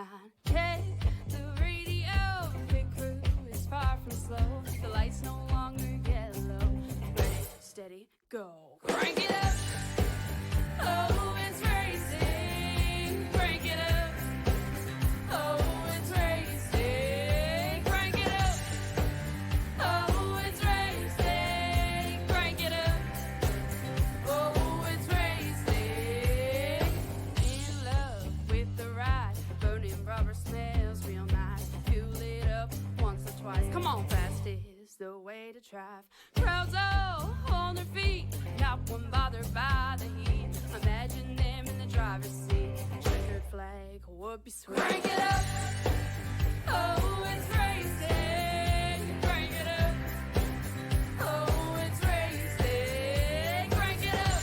9. Check the radio, pit crew is far from slow. The lights no longer yellow. Ready, steady, go. Crank it up. Oh, it's racing. Crank it up. Oh, it's racing. Crank it up. Oh, it's racing. Crank it up. Oh, it's racing. In love with the ride. Burning rubber smells real nice. Fuel it up once or twice. Come on, fast is the way to drive. Crowds all on their feet. Not one bothered by the heat. Imagine them in the driver's seat. Checkered flag would be sweet. Crank it up. Oh, it's racing. Crank it up. Oh, it's racing. Crank it up.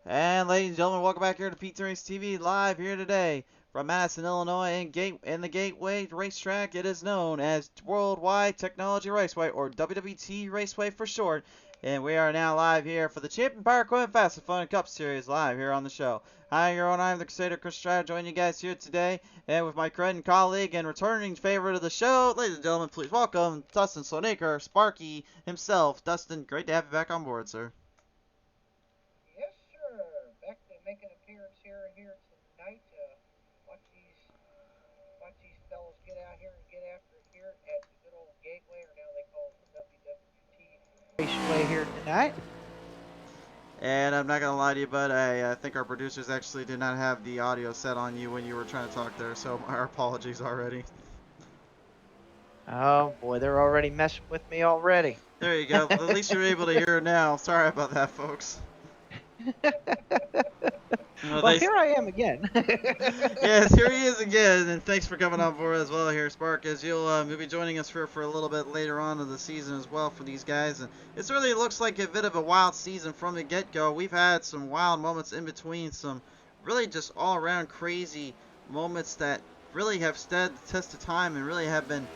And ladies and gentlemen, welcome back here to Pizza Race TV, live here today from Madison, Illinois, in the Gateway Racetrack. It is known as Worldwide Technology Raceway, or WWT Raceway for short. And we are now live here for the Champion Power Equipment Fast and Fun Cup Series live here on the show. Hi, everyone. I'm the Crusader Chris Stroud, joining you guys here today, and with my friend and colleague and returning favorite of the show, ladies and gentlemen, please welcome Dustin Slonaker, Sparky himself. Dustin, great to have you back on board, sir. Yes, sir. Back to make an appearance here tonight. Watch these fellas get out here and get after it here at the good old Gateway, or now they call it the WWT Raceway here tonight. And I'm not going to lie to you, but I think our producers actually did not have the audio set on you when you were trying to talk there, so our apologies already. Oh boy, they're already messing with me already. There you go. At least you're able to hear it now. Sorry about that, folks. Well, here I am again. Yes, here he is again, and thanks for coming on board as well here, Spark, as you'll be joining us for a little bit later on in the season as well for these guys. And it really looks like a bit of a wild season from the get-go. We've had some wild moments in between, some really just all-around crazy moments that really have stood the test of time and really have been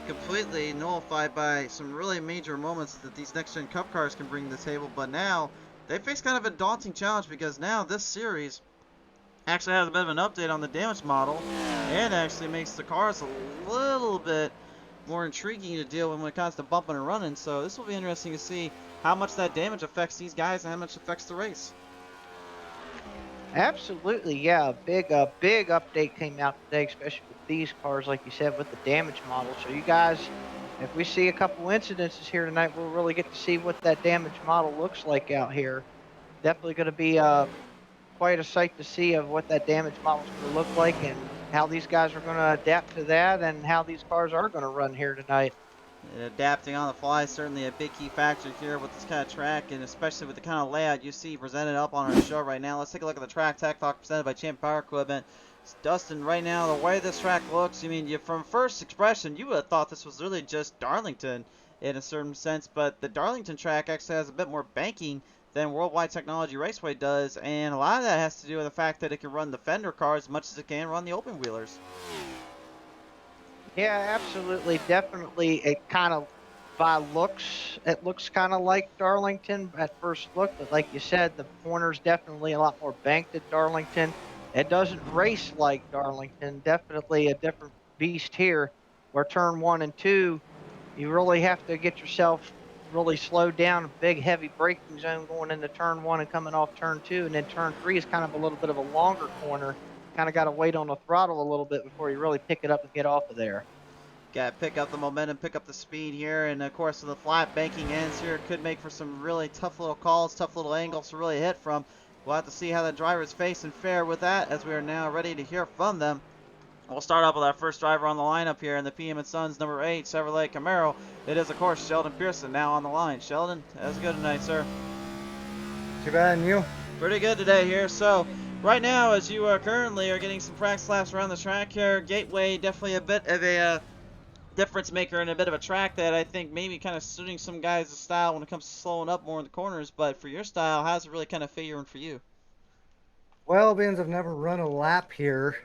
completely nullified by some really major moments that these next-gen Cup cars can bring to the table. But now they face kind of a daunting challenge, because now this series actually has a bit of an update on the damage model and actually makes the cars a little bit more intriguing to deal with when it comes to bumping and running. So this will be interesting to see how much that damage affects these guys and how much affects the race. Absolutely, yeah. A big update came out today, especially with these cars, like you said, with the damage model. So you guys, if we see a couple incidences here tonight, we'll really get to see what that damage model looks like out here. Definitely going to be quite a sight to see of what that damage model is going to look like, and how these guys are going to adapt to that, and how these cars are going to run here tonight. And adapting on the fly is certainly a big key factor here with this kind of track, and especially with the kind of layout you see presented up on our show right now. Let's take a look at the track tech talk presented by Champ Power Equipment. Dustin, right now, the way this track looks, I mean, from first expression, you would have thought this was really just Darlington in a certain sense, but the Darlington track actually has a bit more banking than Worldwide Technology Raceway does, and a lot of that has to do with the fact that it can run the fender cars as much as it can run the open wheelers. Yeah, absolutely. Definitely, it kind of, by looks, it looks kind of like Darlington at first look, but like you said, the corner's definitely a lot more banked at Darlington. It doesn't race like Darlington. Definitely a different beast here, where turn 1 and 2, you really have to get yourself really slowed down, a big heavy braking zone going into turn 1 and coming off turn 2, and then turn 3 is kind of a little bit of a longer corner. Kind of got to wait on the throttle a little bit before you really pick it up and get off of there. Got to pick up the momentum, pick up the speed here, and of course, the flat banking ends here could make for some really tough little calls, tough little angles to really hit from. We'll have to see how the drivers face and fare with that, as we are now ready to hear from them. We'll start off with our first driver on the lineup here in the PM & Sons number 8 Chevrolet Camaro. It is, of course, Sheldon Pearson now on the line. Sheldon, how's it good tonight, sir? Too bad, and you? Pretty good today here. So right now, as you are currently getting some practice laps around the track here, Gateway definitely a bit of a difference maker and a bit of a track that I think maybe kind of suiting some guys' style when it comes to slowing up more in the corners. But for your style, how's it really kind of figuring for you? Well, being I've never run a lap here,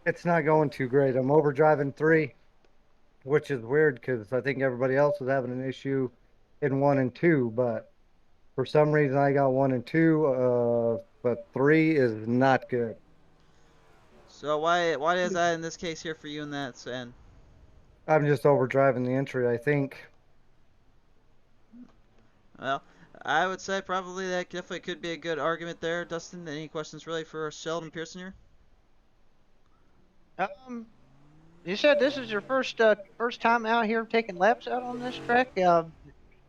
it's not going too great. I'm overdriving 3, which is weird because I think everybody else was having an issue in 1 and 2, but for some reason I got 1 and 2, but 3 is not good. So why is that in this case here for you in that end? I'm just overdriving the entry, I think. Well, I would say probably that definitely could be a good argument there. Dustin, any questions really for Sheldon Pearson here? You said this is your first time out here taking laps out on this track.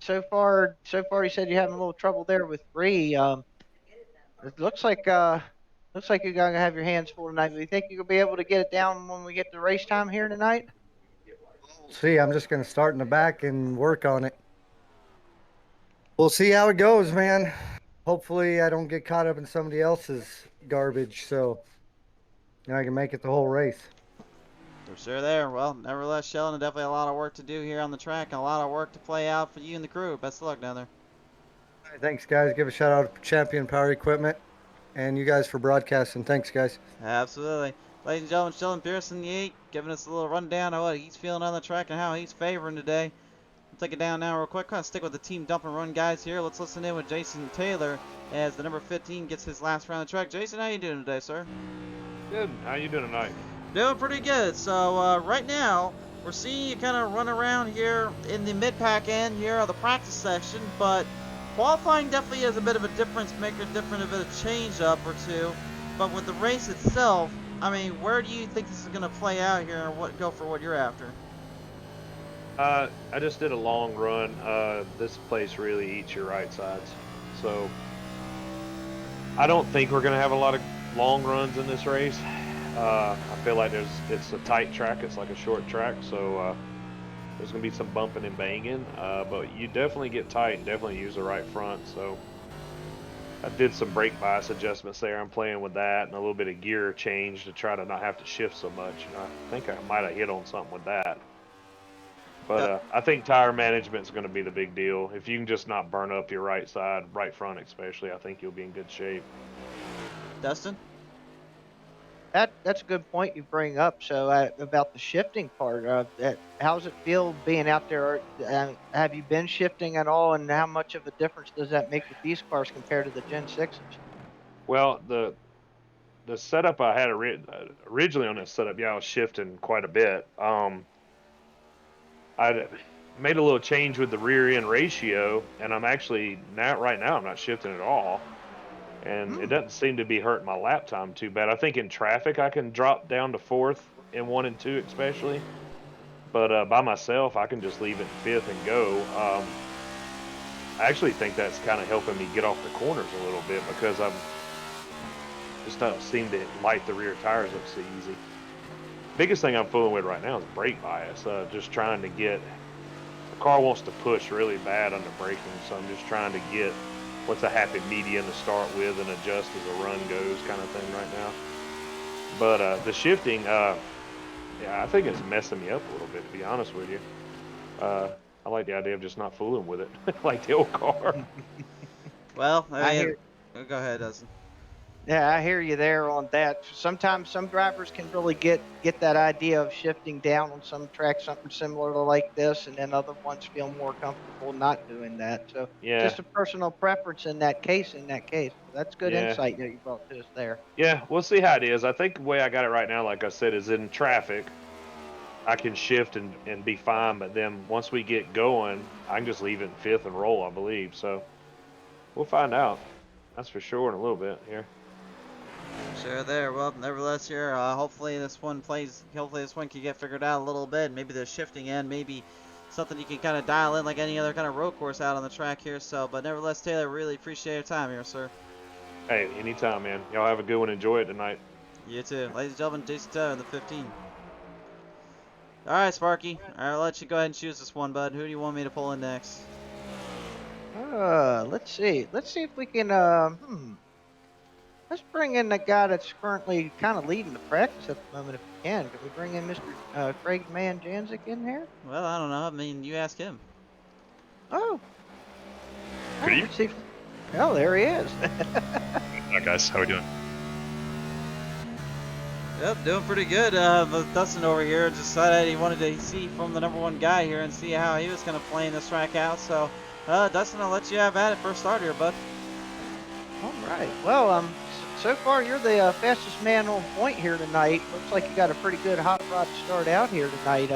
So far, you said you're having a little trouble there with three. It looks like you're gonna have your hands full tonight. Do you think you'll be able to get it down when we get to race time here tonight? We'll see. I'm just going to start in the back and work on it. We'll see how it goes, man. Hopefully, I don't get caught up in somebody else's garbage, so I can make it the whole race. For sure there. Well, nevertheless, Sheldon, definitely a lot of work to do here on the track and a lot of work to play out for you and the crew. Best of luck down there. All right, thanks, guys. Give a shout out to Champion Power Equipment and you guys for broadcasting. Thanks, guys. Absolutely. Ladies and gentlemen, Sheldon Pearson, the 8, giving us a little rundown of what he's feeling on the track and how he's favoring today. We'll take it down now real quick. Kind of stick with the team dump and run guys here. Let's listen in with Jason Taylor as the number 15 gets his last round of the track. Jason, how you doing today, sir? Good. How you doing tonight? Doing pretty good. So right now, we're seeing you kind of run around here in the mid-pack end here of the practice section, but qualifying definitely is a bit of a difference maker, a bit of change up or two. But with the race itself, I mean, where do you think this is going to play out here and go for what you're after? I just did a long run. This place really eats your right sides. So I don't think we're going to have a lot of long runs in this race. I feel like it's a tight track. It's like a short track. So there's going to be some bumping and banging. But you definitely get tight and definitely use the right front. So I did some brake bias adjustments there. I'm playing with that and a little bit of gear change to try to not have to shift so much. And I think I might have hit on something with that. But I think tire management is going to be the big deal. If you can just not burn up your right side, right front especially, I think you'll be in good shape. Dustin? That's a good point you bring up. So about the shifting part, how's it feel being out there? Have you been shifting at all, and how much of a difference does that make with these cars compared to the Gen 6s? Well, the setup I had originally on this setup, I was shifting quite a bit. I made a little change with the rear end ratio, and I'm actually right now I'm not shifting at all, and it doesn't seem to be hurting my lap time too bad. I think in traffic I can drop down to 4th in 1 and 2 especially, but by myself I can just leave it in 5th and go. I actually think that's kind of helping me get off the corners a little bit because I'm just don't seem to light the rear tires up so easy. Biggest thing I'm fooling with right now is brake bias. Just trying to get, the car wants to push really bad under braking, so I'm just trying to get what's a happy median to start with and adjust as the run goes kind of thing right now. But the shifting, I think it's messing me up a little bit, to be honest with you. I like the idea of just not fooling with it, like the old car. Well, go ahead, Dustin. Yeah, I hear you there on that. Sometimes some drivers can really get that idea of shifting down on some tracks, something similar to like this, and then other ones feel more comfortable not doing that. So Yeah. just a personal preference in that case. So that's good insight that you brought to us there. Yeah, we'll see how it is. I think the way I got it right now, like I said, is in traffic. I can shift and be fine, but then once we get going, I can just leave it in 5th and roll, I believe. So we'll find out. That's for sure in a little bit here. Sure there. Well, nevertheless here, hopefully this one can get figured out a little bit. Maybe the shifting end, maybe something you can kind of dial in like any other kind of road course out on the track here. So, but nevertheless, Taylor, really appreciate your time here, sir. Hey, anytime, man. Y'all have a good one. Enjoy it tonight. You too. Ladies and gentlemen, Jason Taylor in the 15. All right, Sparky. I'll let you go ahead and choose this one, bud. Who do you want me to pull in next? Let's see. Let's see if we can, let's bring in the guy that's currently kind of leading the practice at the moment, if we can. Could we bring in Mr. Craig Janzik in here? Well, I don't know. I mean, you ask him. Oh. Good evening. Let's see. Oh, there he is. Hi guys, how are we doing? Yep, doing pretty good. Dustin over here decided he wanted to see from the number 1 guy here and see how he was going to play this track out. So, Dustin, I'll let you have at it first start here, bud. All right. Well, so far you're the fastest man on point here tonight. Looks like you got a pretty good hot rod start out here tonight.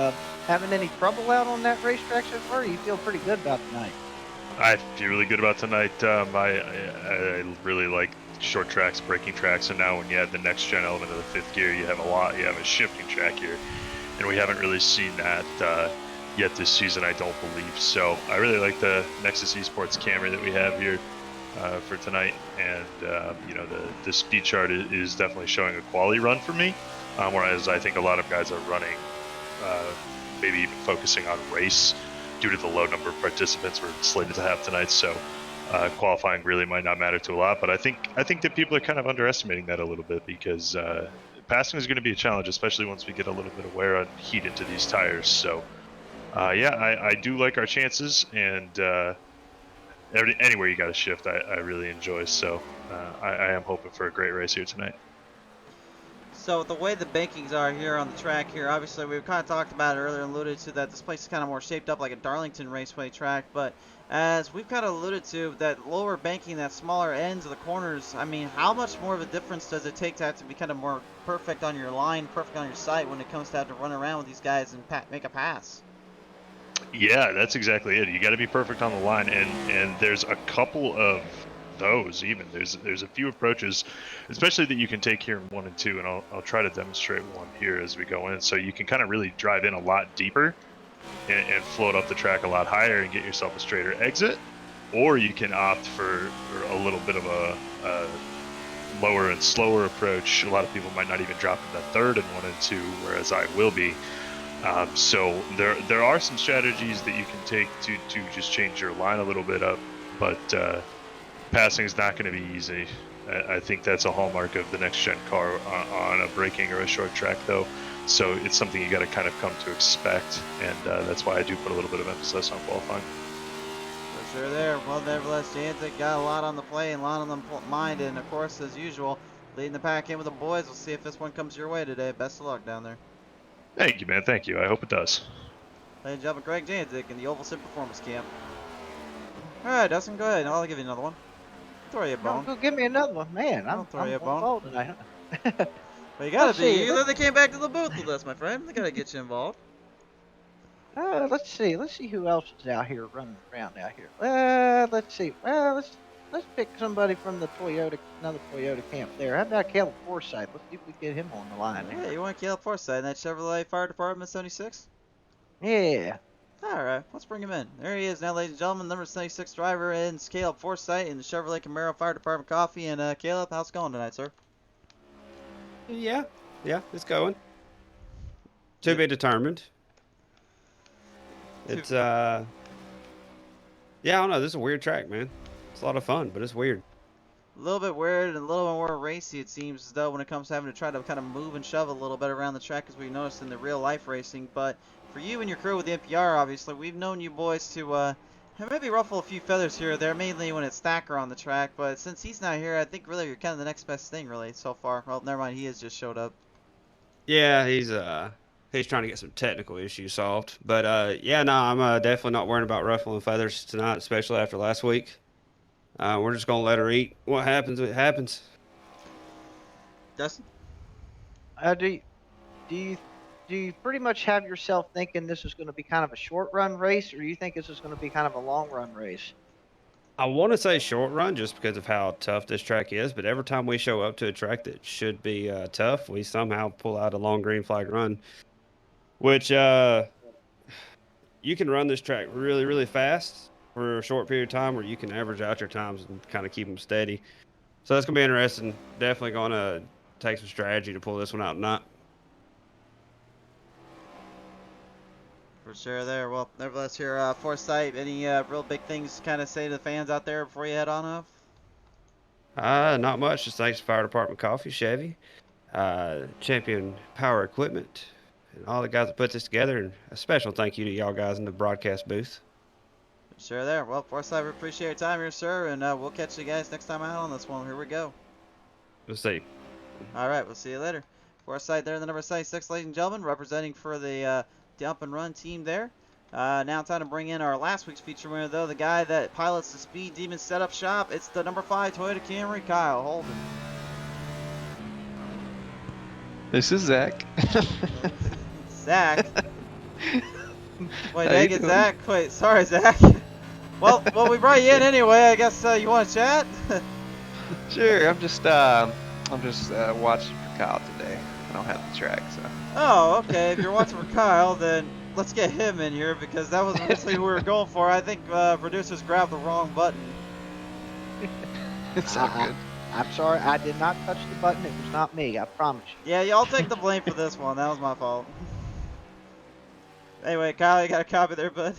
Having any trouble out on that racetrack so far? Or you feel pretty good about tonight? I feel really good about tonight. I really like short tracks, braking tracks, and now when you add the next gen element of the fifth gear, you have a shifting track here, and we haven't really seen that yet this season, I don't believe. So I really like the Nexus Esports Camry that we have here for tonight, and the speed chart is definitely showing a quality run for me, whereas I think a lot of guys are running, maybe even focusing on race due to the low number of participants we're slated to have tonight. So qualifying really might not matter to a lot, but I think that people are kind of underestimating that a little bit, because passing is going to be a challenge, especially once we get a little bit of wear and heat into these tires. So I do like our chances, and anywhere you got to shift, I really enjoy. So I am hoping for a great race here tonight. So the way the bankings are here on the track here, obviously we've kind of talked about it earlier and alluded to that this place is kind of more shaped up like a Darlington Raceway track, but as we've kind of alluded to, that lower banking, that smaller ends of the corners, I mean, how much more of a difference does it take to have to be kind of more perfect on your line, perfect on your sight when it comes to have to run around with these guys and make a pass? Yeah, that's exactly it. You got to be perfect on the line, and there's a couple of those. Even there's a few approaches, especially that you can take here in 1 and 2, and I'll try to demonstrate one here as we go in. So you can kind of really drive in a lot deeper and float up the track a lot higher and get yourself a straighter exit, or you can opt for a little bit of a lower and slower approach. A lot of people might not even drop into third in 1 and 2, whereas I will be. So there are some strategies that you can take to just change your line a little bit up, but passing is not going to be easy. I think that's a hallmark of the next gen car on a braking or a short track, though. So it's something you got to kind of come to expect, and that's why I do put a little bit of emphasis on qualifying. For sure there. Well, nevertheless, Janzik got a lot on the play and a lot on the mind, and of course, as usual, leading the pack in with the boys. We'll see if this one comes your way today. Best of luck down there. Thank you, man. Thank you. I hope it does. Ladies and gentlemen, Greg Janzik in the Oval Sim Performance Camp. Alright, Dustin, go ahead. I'll give you another one. Throw you a bone. Go give me another one, man. I'll I'm throw you a on bone. ball tonight. Huh? Well, you gotta Let's be. see. You they came back to the booth with us, my friend. They gotta get you involved. Let's see. Let's see who else is out here running around out here. Let's see. Let's pick somebody from the another Toyota camp there. How about Caleb Forsyth? Let's see if we get him on the line Yeah, there. you want Caleb Forsyth in that Chevrolet Fire Department 76? Yeah. Alright, let's bring him in. There he is now, ladies and gentlemen. Number 76 driver is Caleb Forsyth in the Chevrolet Camaro Fire Department Coffee. And Caleb, how's it going tonight, sir? Yeah, it's going. To be determined. It's yeah, I don't know. This is a weird track, man. It's a lot of fun, but it's weird. A little bit weird and a little bit more racy, it seems as though, when it comes to having to try to kind of move and shove a little bit around the track, as we noticed in the real life racing. But for you and your crew with the NPR, obviously, we've known you boys to maybe ruffle a few feathers here or there, mainly when it's Stacker on the track. But since he's not here, I think really you're kind of the next best thing, really, so far. Well, never mind, he has just showed up. Yeah, he's trying to get some technical issues solved. But yeah, no, I'm definitely not worrying about ruffling feathers tonight, especially after last week. We're just gonna let her eat. What happens, it happens. Dustin? Do you pretty much have yourself thinking this is going to be kind of a short run race, or do you think this is going to be kind of a long run race? I want to say short run just because of how tough this track is, but every time we show up to a track that should be tough, we somehow pull out a long green flag run, which you can run this track really, really fast for a short period of time, where you can average out your times and kind of keep them steady. So that's going to be interesting. Definitely going to take some strategy to pull this one out tonight. For sure there. Well, nevertheless here, Forsyth, any real big things to kind of say to the fans out there before you head on off? Not much. Just thanks to Fire Department Coffee, Chevy, Champion Power Equipment, and all the guys that put this together. And a special thank you to y'all guys in the broadcast booth. For sure there. Well, Forsyth, we appreciate your time here, sir, and we'll catch you guys next time out on this one. Here we go. We'll see. All right, we'll see you later. Forsyth there, the number 76, ladies and gentlemen, representing for the Dump and Run team there. Now time to bring in our last week's feature winner, though, the guy that pilots the Speed Demon setup shop. It's the number 5 Toyota Camry, Kyle Holden. This is Zach. Zach. Wait, How you dang it, doing? Zach. Wait, sorry, Zach. Well, we brought you in anyway. I guess you want to chat? Sure. I'm just watching for Kyle today. I don't have the track, so. Oh, okay. If you're watching for Kyle, then let's get him in here because that was originally who we were going for. I think producers grabbed the wrong button. It's all good. I'm sorry, I did not touch the button. It was not me. I promise you. Yeah, y'all take the blame for this one. That was my fault. Anyway, Kyle, you got a copy there, bud?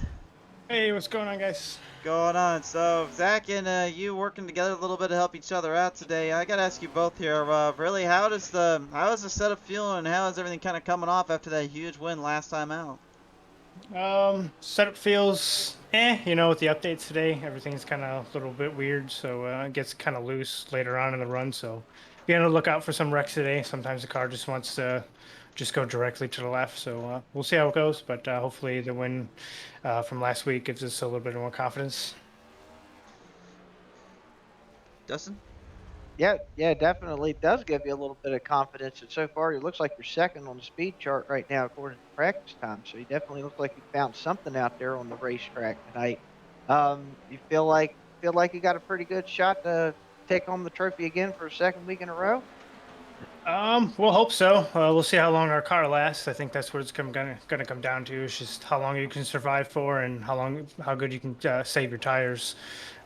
Hey, what's going on, guys? Going on. So, Zach and you working together a little bit to help each other out today. I gotta ask you both here. Really, how is the setup feeling, and how is everything kind of coming off after that huge win last time out? Setup feels with the updates today, everything's kind of a little bit weird, so it gets kind of loose later on in the run. So, be on the lookout for some wrecks today. Sometimes the car just wants to just go directly to the left. So we'll see how it goes, but hopefully the win from last week gives us a little bit more confidence. Dustin? Yeah, it definitely does give you a little bit of confidence. And so far, it looks like you're second on the speed chart right now, according to practice time. So you definitely look like you found something out there on the racetrack tonight. You feel like you got a pretty good shot to take home the trophy again for a second week in a row. We'll hope so. We'll see how long our car lasts. I think that's what it's gonna come down to. Is just how long you can survive for, and how good you can save your tires.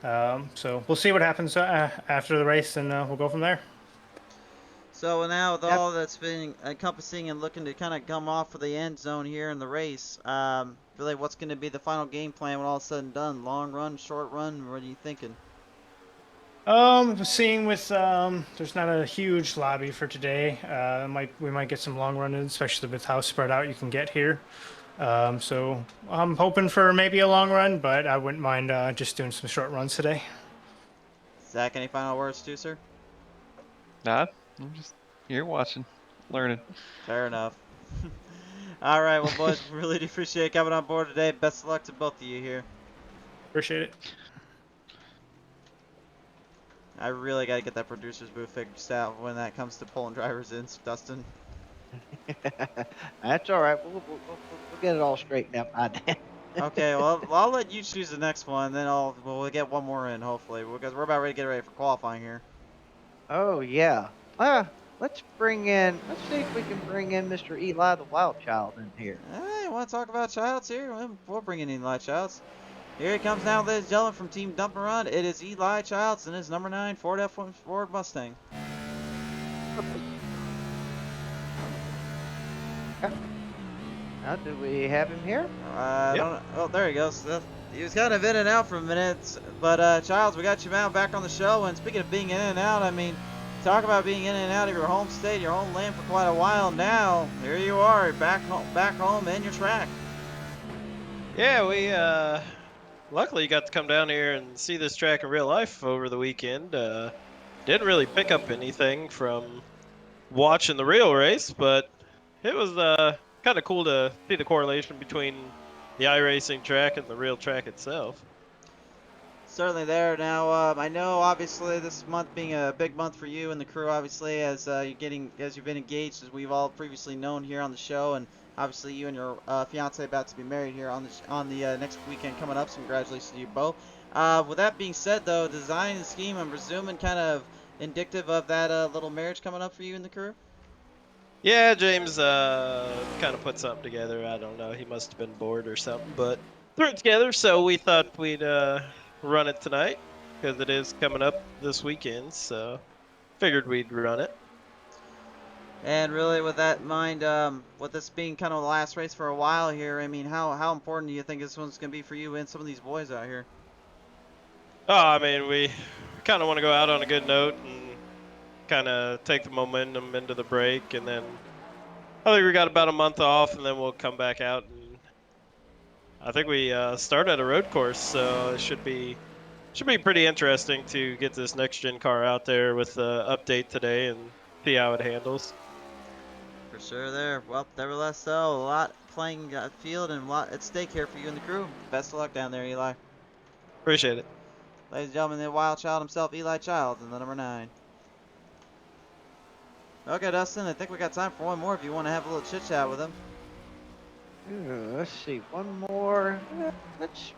So we'll see what happens after the race, and we'll go from there. So now with Yep. all that's been encompassing and looking to kind of come off of the end zone here in the race, really what's going to be the final game plan when all is said and done? Long run, short run? What are you thinking? Seeing with there's not a huge lobby for today. We might get some long runs, especially with how spread out you can get here. So I'm hoping for maybe a long run, but I wouldn't mind just doing some short runs today. Zach, any final words too, sir? Nah, I'm just here watching, learning. Fair enough. All right, well, boys, really do appreciate coming on board today. Best of luck to both of you here. Appreciate it. I really got to get that producer's booth fixed out when that comes to pulling drivers in, Dustin. That's all right. We'll get it all straightened out by then. Okay, well, I'll let you choose the next one, then we'll get one more in, hopefully, because we're about ready to get ready for qualifying here. Oh yeah. Let's see if we can bring in Mr. Eli the Wild Child in here. Hey, want to talk about Childs here? We'll bring in Eli Childs. Here he comes now, ladies and gentlemen, from Team Dump and Run. It is Eli Childs and his number 9 Ford F1 Ford Mustang. Do we have him here? I don't know. Oh, there he goes. He was kind of in and out for a minute, but Childs, we got you now back on the show. And speaking of being in and out, I mean, talk about being in and out of your home state, your homeland for quite a while now. Here you are, back home in your track. Yeah, we luckily got to come down here and see this track in real life over the weekend. Didn't really pick up anything from watching the real race, but it was kind of cool to see the correlation between the iRacing track and the real track itself. Certainly there. Now, I know obviously this month being a big month for you and the crew, obviously, as you've been engaged, as we've all previously known here on the show, and obviously you and your fiance about to be married here on the next weekend coming up. So congratulations to you both. With that being said, though, design and scheme, I'm presuming kind of indicative of that little marriage coming up for you and the crew. Yeah, James kind of put something together. I don't know. He must have been bored or something, but threw it together. So we thought we'd run it tonight because it is coming up this weekend. So figured we'd run it. And really, with that in mind, with this being kind of the last race for a while here, I mean, how important do you think this one's going to be for you and some of these boys out here? Oh, I mean, we kind of want to go out on a good note and kind of take the momentum into the break, and then I think we got about a month off, and then we'll come back out. And I think we start at a road course, so it should be pretty interesting to get this next gen car out there with the update today and see how it handles. For sure there. Well, nevertheless, though, a lot playing field and a lot at stake here for you and the crew. Best of luck down there, Eli. Appreciate it. Ladies and gentlemen, the wild child himself, Eli Childs, in the number 9. Okay, Dustin, I think we got time for one more if you want to have a little chit chat with him. Let's see, one more. Let's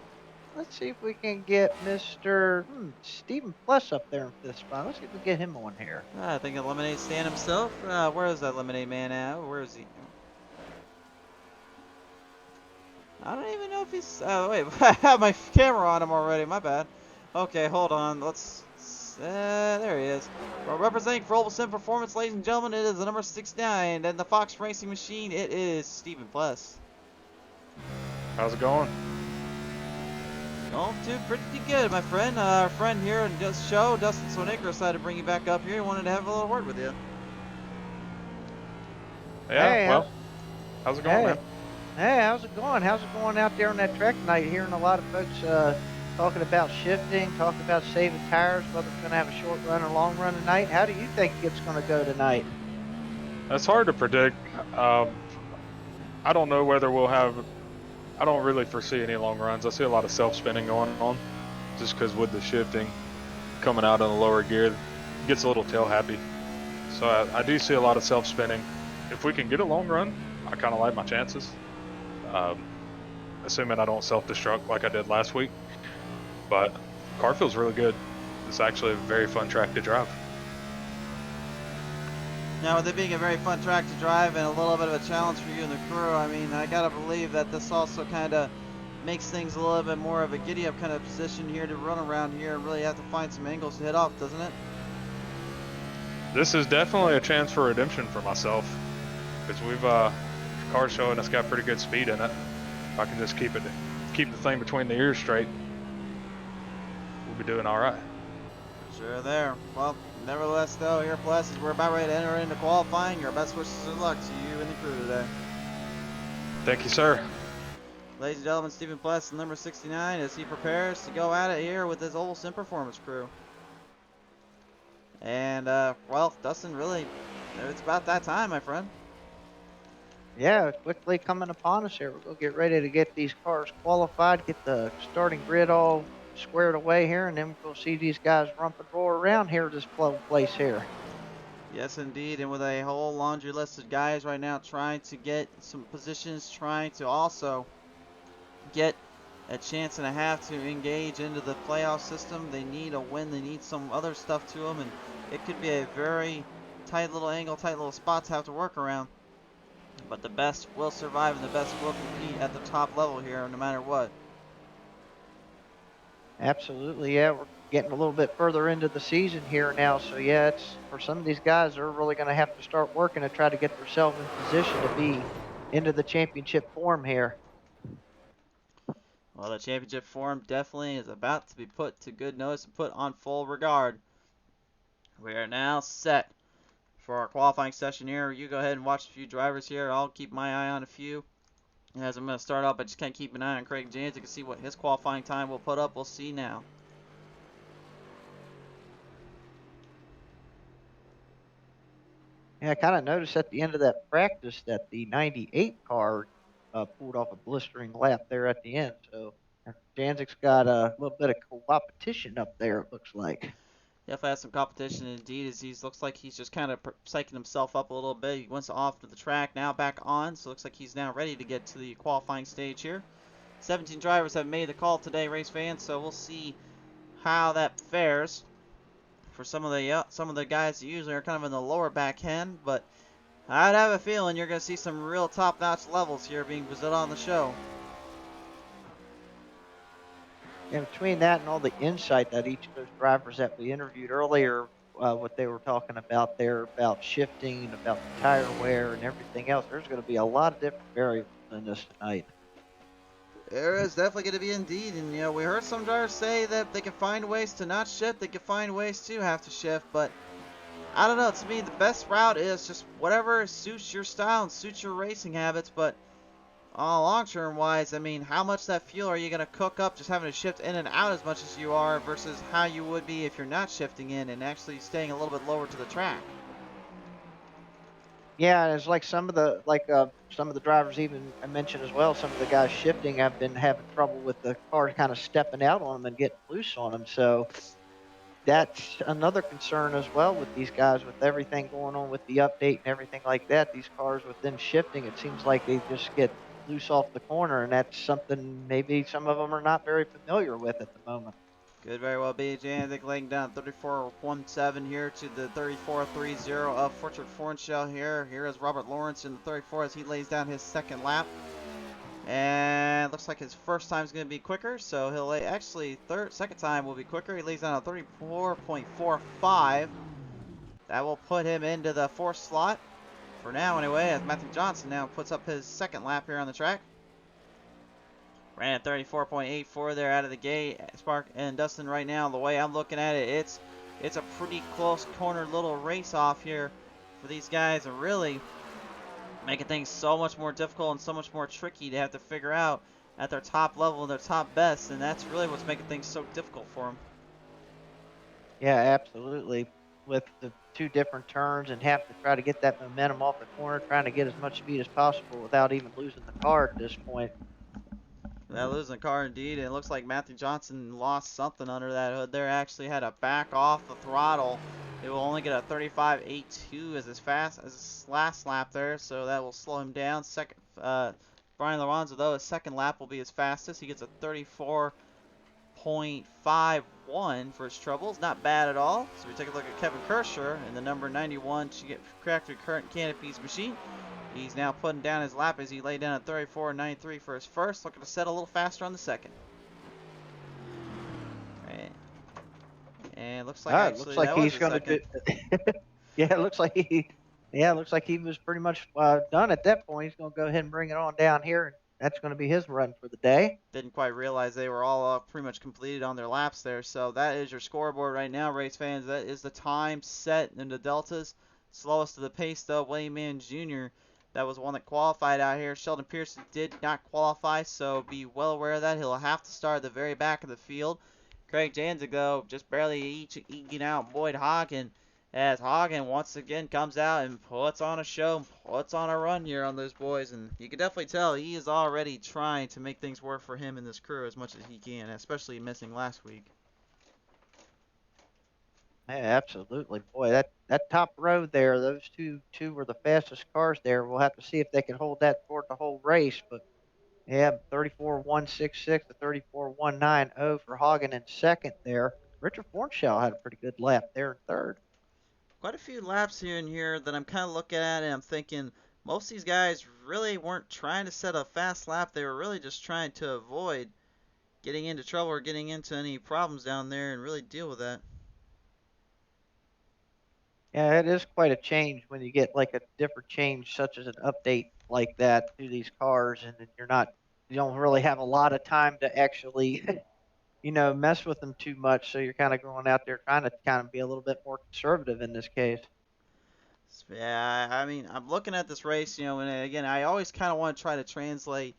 see if we can get Mr. Stephen Plus up there in fifth spot. Let's see if we can get him on here. I think a lemonade stand himself. Where is that lemonade man at? Where is he? I don't even know if he's. Oh wait, I have my camera on him already. My bad. Okay, hold on. Let's. There he is. Well, representing for Sim Performance, ladies and gentlemen, it is the number 69, and the Fox Racing Machine. It is Stephen Pless. How's it going? Oh, dude, pretty good, my friend. Our friend here in this show, Dustin Swanicker, decided to bring you back up here. He wanted to have a little word with you. Yeah, Hey, well, how's it going, man? Hey, how's it going? How's it going out there on that track tonight? Hearing a lot of folks talking about shifting, talking about saving tires, whether it's going to have a short run or long run tonight. How do you think it's going to go tonight? That's hard to predict. I don't know whether we'll have. I don't really foresee any long runs. I see a lot of self-spinning going on, just because with the shifting coming out in the lower gear, it gets a little tail happy. So I do see a lot of self-spinning. If we can get a long run, I kind of like my chances. Assuming I don't self-destruct like I did last week. But car feels really good. It's actually a very fun track to drive. Now, with it being a very fun track to drive and a little bit of a challenge for you and the crew, I mean, I gotta believe that this also kind of makes things a little bit more of a giddy-up kind of position here to run around here and really have to find some angles to hit off, doesn't it? This is definitely a chance for redemption for myself, because we've car's showing us got pretty good speed in it. If I can just keep the thing between the ears straight, we'll be doing all right. Sure there. Well, nevertheless, though, here, Plus, as we're about ready to enter into qualifying, your best wishes of luck to you and the crew today. Thank you, sir. Ladies and gentlemen, Stephen Pless, number 69, as he prepares to go at it here with his Sim Performance crew. And, well, Dustin, really, it's about that time, my friend. Yeah, quickly coming upon us here. We're going to get ready to get these cars qualified, get the starting grid all squared away here, and then we'll see these guys rump and roar around here this place here. Yes, indeed, and with a whole laundry list of guys right now trying to get some positions, trying to also get a chance and a half to engage into the playoff system. They need a win, they need some other stuff to them, and it could be a very tight little angle, tight little spot to have to work around. But the best will survive and the best will compete at the top level here no matter what. Absolutely, yeah. We're getting a little bit further into the season here now, so yeah, it's for some of these guys, they're really going to have to start working to try to get themselves in position to be into the championship form here. Well, the championship form definitely is about to be put to good notice and put on full regard. We are now set for our qualifying session here. You go ahead and watch a few drivers here. I'll keep my eye on a few. As I'm going to start off, I just kind of keep an eye on Craig James to see what his qualifying time will put up. We'll see now. Yeah, I kind of noticed at the end of that practice that the 98 car pulled off a blistering lap there at the end. So Janzik's got a little bit of competition up there, it looks like. Definitely has some competition indeed, as he looks like he's just kind of psyching himself up a little bit. He went off to the track, now back on, so it looks like he's now ready to get to the qualifying stage here. 17 drivers have made the call today, race fans, so we'll see how that fares for some of the guys that usually are kind of in the lower back end, but I'd have a feeling you're going to see some real top-notch levels here being presented on the show. And between that and all the insight that each of those drivers that we interviewed earlier, what they were talking about there about shifting, about the tire wear and everything else, there's going to be a lot of different variables in this tonight. There is definitely going to be indeed, and you know, we heard some drivers say that they can find ways to not shift, they can find ways to have to shift, but I don't know, to me the best route is just whatever suits your style and suits your racing habits, but long term wise, I mean, how much that fuel are you going to cook up just having to shift in and out as much as you are versus how you would be if you're not shifting in and actually staying a little bit lower to the track? Yeah, it's like some of the drivers even I mentioned as well. Some of the guys shifting have been having trouble with the car kind of stepping out on them and getting loose on them. So that's another concern as well with these guys, with everything going on with the update and everything like that. These cars with them shifting, it seems like they just get loose off the corner, and that's something maybe some of them are not very familiar with at the moment. Could very well be. Janik laying down 34.17 here to the 34.30 of Fortune Fornshell here. Here is Robert Lawrence in the 34 as he lays down his second lap. And looks like his first time is going to be quicker, so he'll lay, actually second time will be quicker. He lays down a 34.45. That will put him into the fourth slot for now anyway, as Matthew Johnson now puts up his second lap here on the track. Ran at 34.84 there out of the gate. Spark and Dustin, right now, the way I'm looking at it, it's a pretty close corner little race off here for these guys, and really making things so much more difficult and so much more tricky to have to figure out at their top level and their top best, and that's really what's making things so difficult for them. Yeah, absolutely. With the two different turns and having to try to get that momentum off the corner, trying to get as much speed as possible without even losing the car at this point. Without losing the car indeed, and it looks like Matthew Johnson lost something under that hood there. Actually had to back off the throttle. It will only get a 35.82 as his last lap there, so that will slow him down. Second, Brian Lorenzo, though, his second lap will be his fastest. He gets a 34.51 for his troubles. Not bad at all. So we take a look at Kevin Kirscher in the number 91 factory current canopies machine. He's now putting down his lap as he laid down at 34.93 for his first. Looking to set a little faster on the second. And looks like actually looks like that he's was going to do. Yeah, it looks like he. Yeah, it looks like he was pretty much done at that point. He's going to go ahead and bring it on down here, and that's going to be his run for the day. Didn't quite realize they were all pretty much completed on their laps there. So that is your scoreboard right now, race fans. That is the time set in the deltas. Slowest of the pace though, William Mann Jr. That was one that qualified out here. Sheldon Pearson did not qualify, so be well aware of that. He'll have to start at the very back of the field. Craig Janzig, though, just barely eking out Boyd Hagen, as Hagen once again comes out and puts on a show, puts on a run here on those boys. And you can definitely tell he is already trying to make things work for him in this crew as much as he can, especially missing last week. Yeah, absolutely. Boy, that top row there, those two were the fastest cars there. We'll have to see if they can hold that for the whole race. But yeah, 34.166 to 34.190 for Hagen in second there. Richard Fornshell had a pretty good lap there in third. Quite a few laps here and here that I'm kind of looking at, and I'm thinking most of these guys really weren't trying to set a fast lap. They were really just trying to avoid getting into trouble or getting into any problems down there and really deal with that. Yeah, it is quite a change when you get like a different change, such as an update like that to these cars, and you don't really have a lot of time to actually, mess with them too much. So you're kind of going out there trying to kind of be a little bit more conservative in this case. Yeah, I mean, I'm looking at this race, and again, I always kind of want to try to translate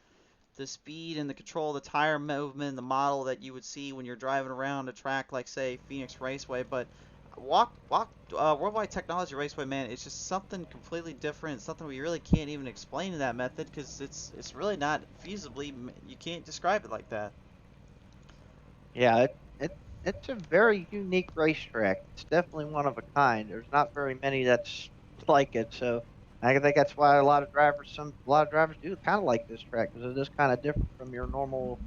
the speed and the control of the tire movement, the model that you would see when you're driving around a track like, say, Phoenix Raceway. But Worldwide Technology Raceway, man, it's just something completely different. Something we really can't even explain in that method because it's really not feasibly. You can't describe it like that. Yeah, it's a very unique racetrack. It's definitely one of a kind. There's not very many that's like it. So I think that's why a lot of drivers do kind of like this track because it is kind of different from your normal,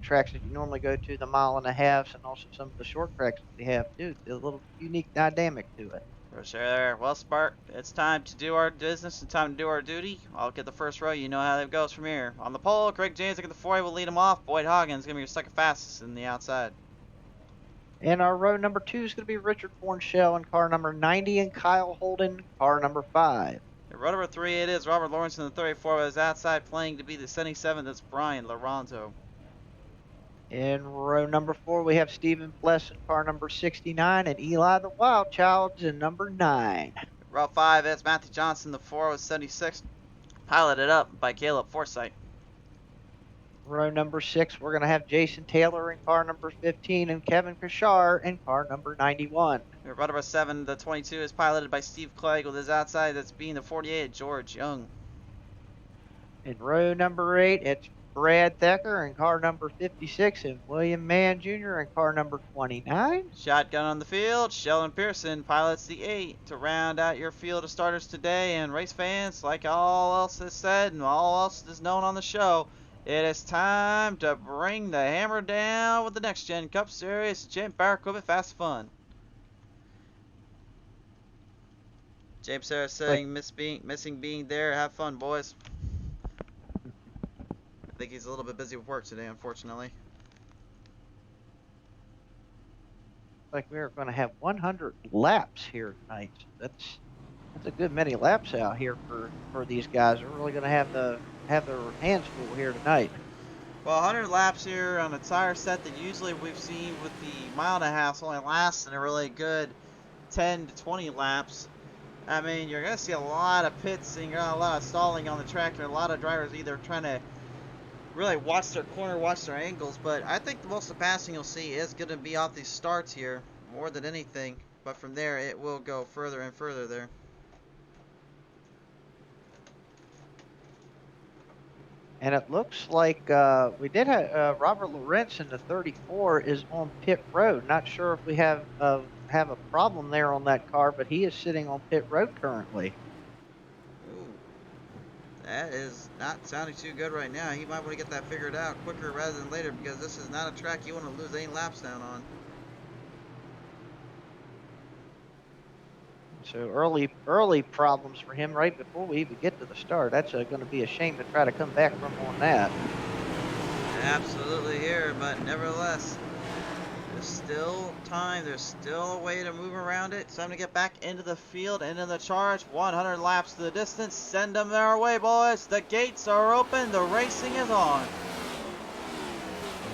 tracks that you normally go to, the mile and a half, and also some of the short tracks that they have too. There's a little unique dynamic to it. For sure. Well, Spark, it's time to do our business and time to do our duty. I'll get the first row. You know how it goes from here. On the pole, Craig Janzig at the 4A will lead him off. Boyd Hagen's going to be your second fastest in the outside. And our row number 2 is going to be Richard Fornshell in car number 90 and Kyle Holden, car number 5. Row number 3, it is Robert Lawrence in the 34 with his outside playing to be the 77. That's Brian Lorenzo. In row number 4, we have Stephen Pless in car number 69 and Eli the Wild Child's in number 9. Row 5, it's Matthew Johnson, the 4 with 76, piloted up by Caleb Forsythe. Row number 6, we're going to have Jason Taylor in car number 15 and Kevin Kashar in car number 91. Row number 7, the 22 is piloted by Steve Clegg with his outside. That's being the 48, George Young. In row number 8, it's Brad Thacker in car number 56 and William Mann Jr. in car number 29. Shotgun on the field. Sheldon Pearson pilots the 8 to round out your field of starters today. And race fans, like all else is said and all else is known on the show, it is time to bring the hammer down with the Next Gen Cup Series James Power Equipment Fast Fun. James Sarah saying missing being there. Have fun, boys. I think he's a little bit busy with work today, unfortunately. Like we're going to have 100 laps here tonight. That's a good many laps out here for these guys. They're really going to have their hands full here tonight. Well, 100 laps here on a tire set that usually we've seen with the mile and a half only lasts in a really good 10 to 20 laps. I mean, you're going to see a lot of pits and a lot of stalling on the track, and a lot of drivers either trying to really watch their corner, watch their angles. But I think the most of the passing you'll see is going to be off these starts here more than anything. But from there, it will go further and further there. And it looks like we did have Robert Lawrence in the 34 is on pit road. Not sure if we have a problem there on that car, but he is sitting on pit road currently. Ooh, that is not sounding too good right now. He might want to get that figured out quicker rather than later, because this is not a track you want to lose any laps down on. So early problems for him right before we even get to the start. That's going to be a shame to try to come back from on that. Absolutely here, but nevertheless, there's still time. There's still a way to move around it. It's time to get back into the field, into the charge. 100 laps to the distance. Send them their way, boys. The gates are open. The racing is on.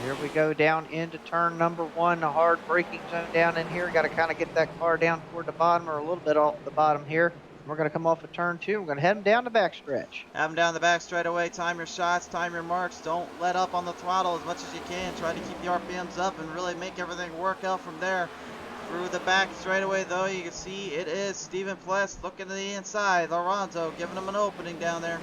Here we go down into turn number 1, the hard braking zone down in here. Got to kind of get that car down toward the bottom or a little bit off the bottom here. We're going to come off of turn 2. We're going to head them down the backstretch. Have them down the back straight away. Time your shots, time your marks. Don't let up on the throttle as much as you can. Try to keep the RPMs up and really make everything work out from there. Through the back straight away, though, you can see it is Stephen Pless looking to the inside. Lorenzo giving him an opening down there.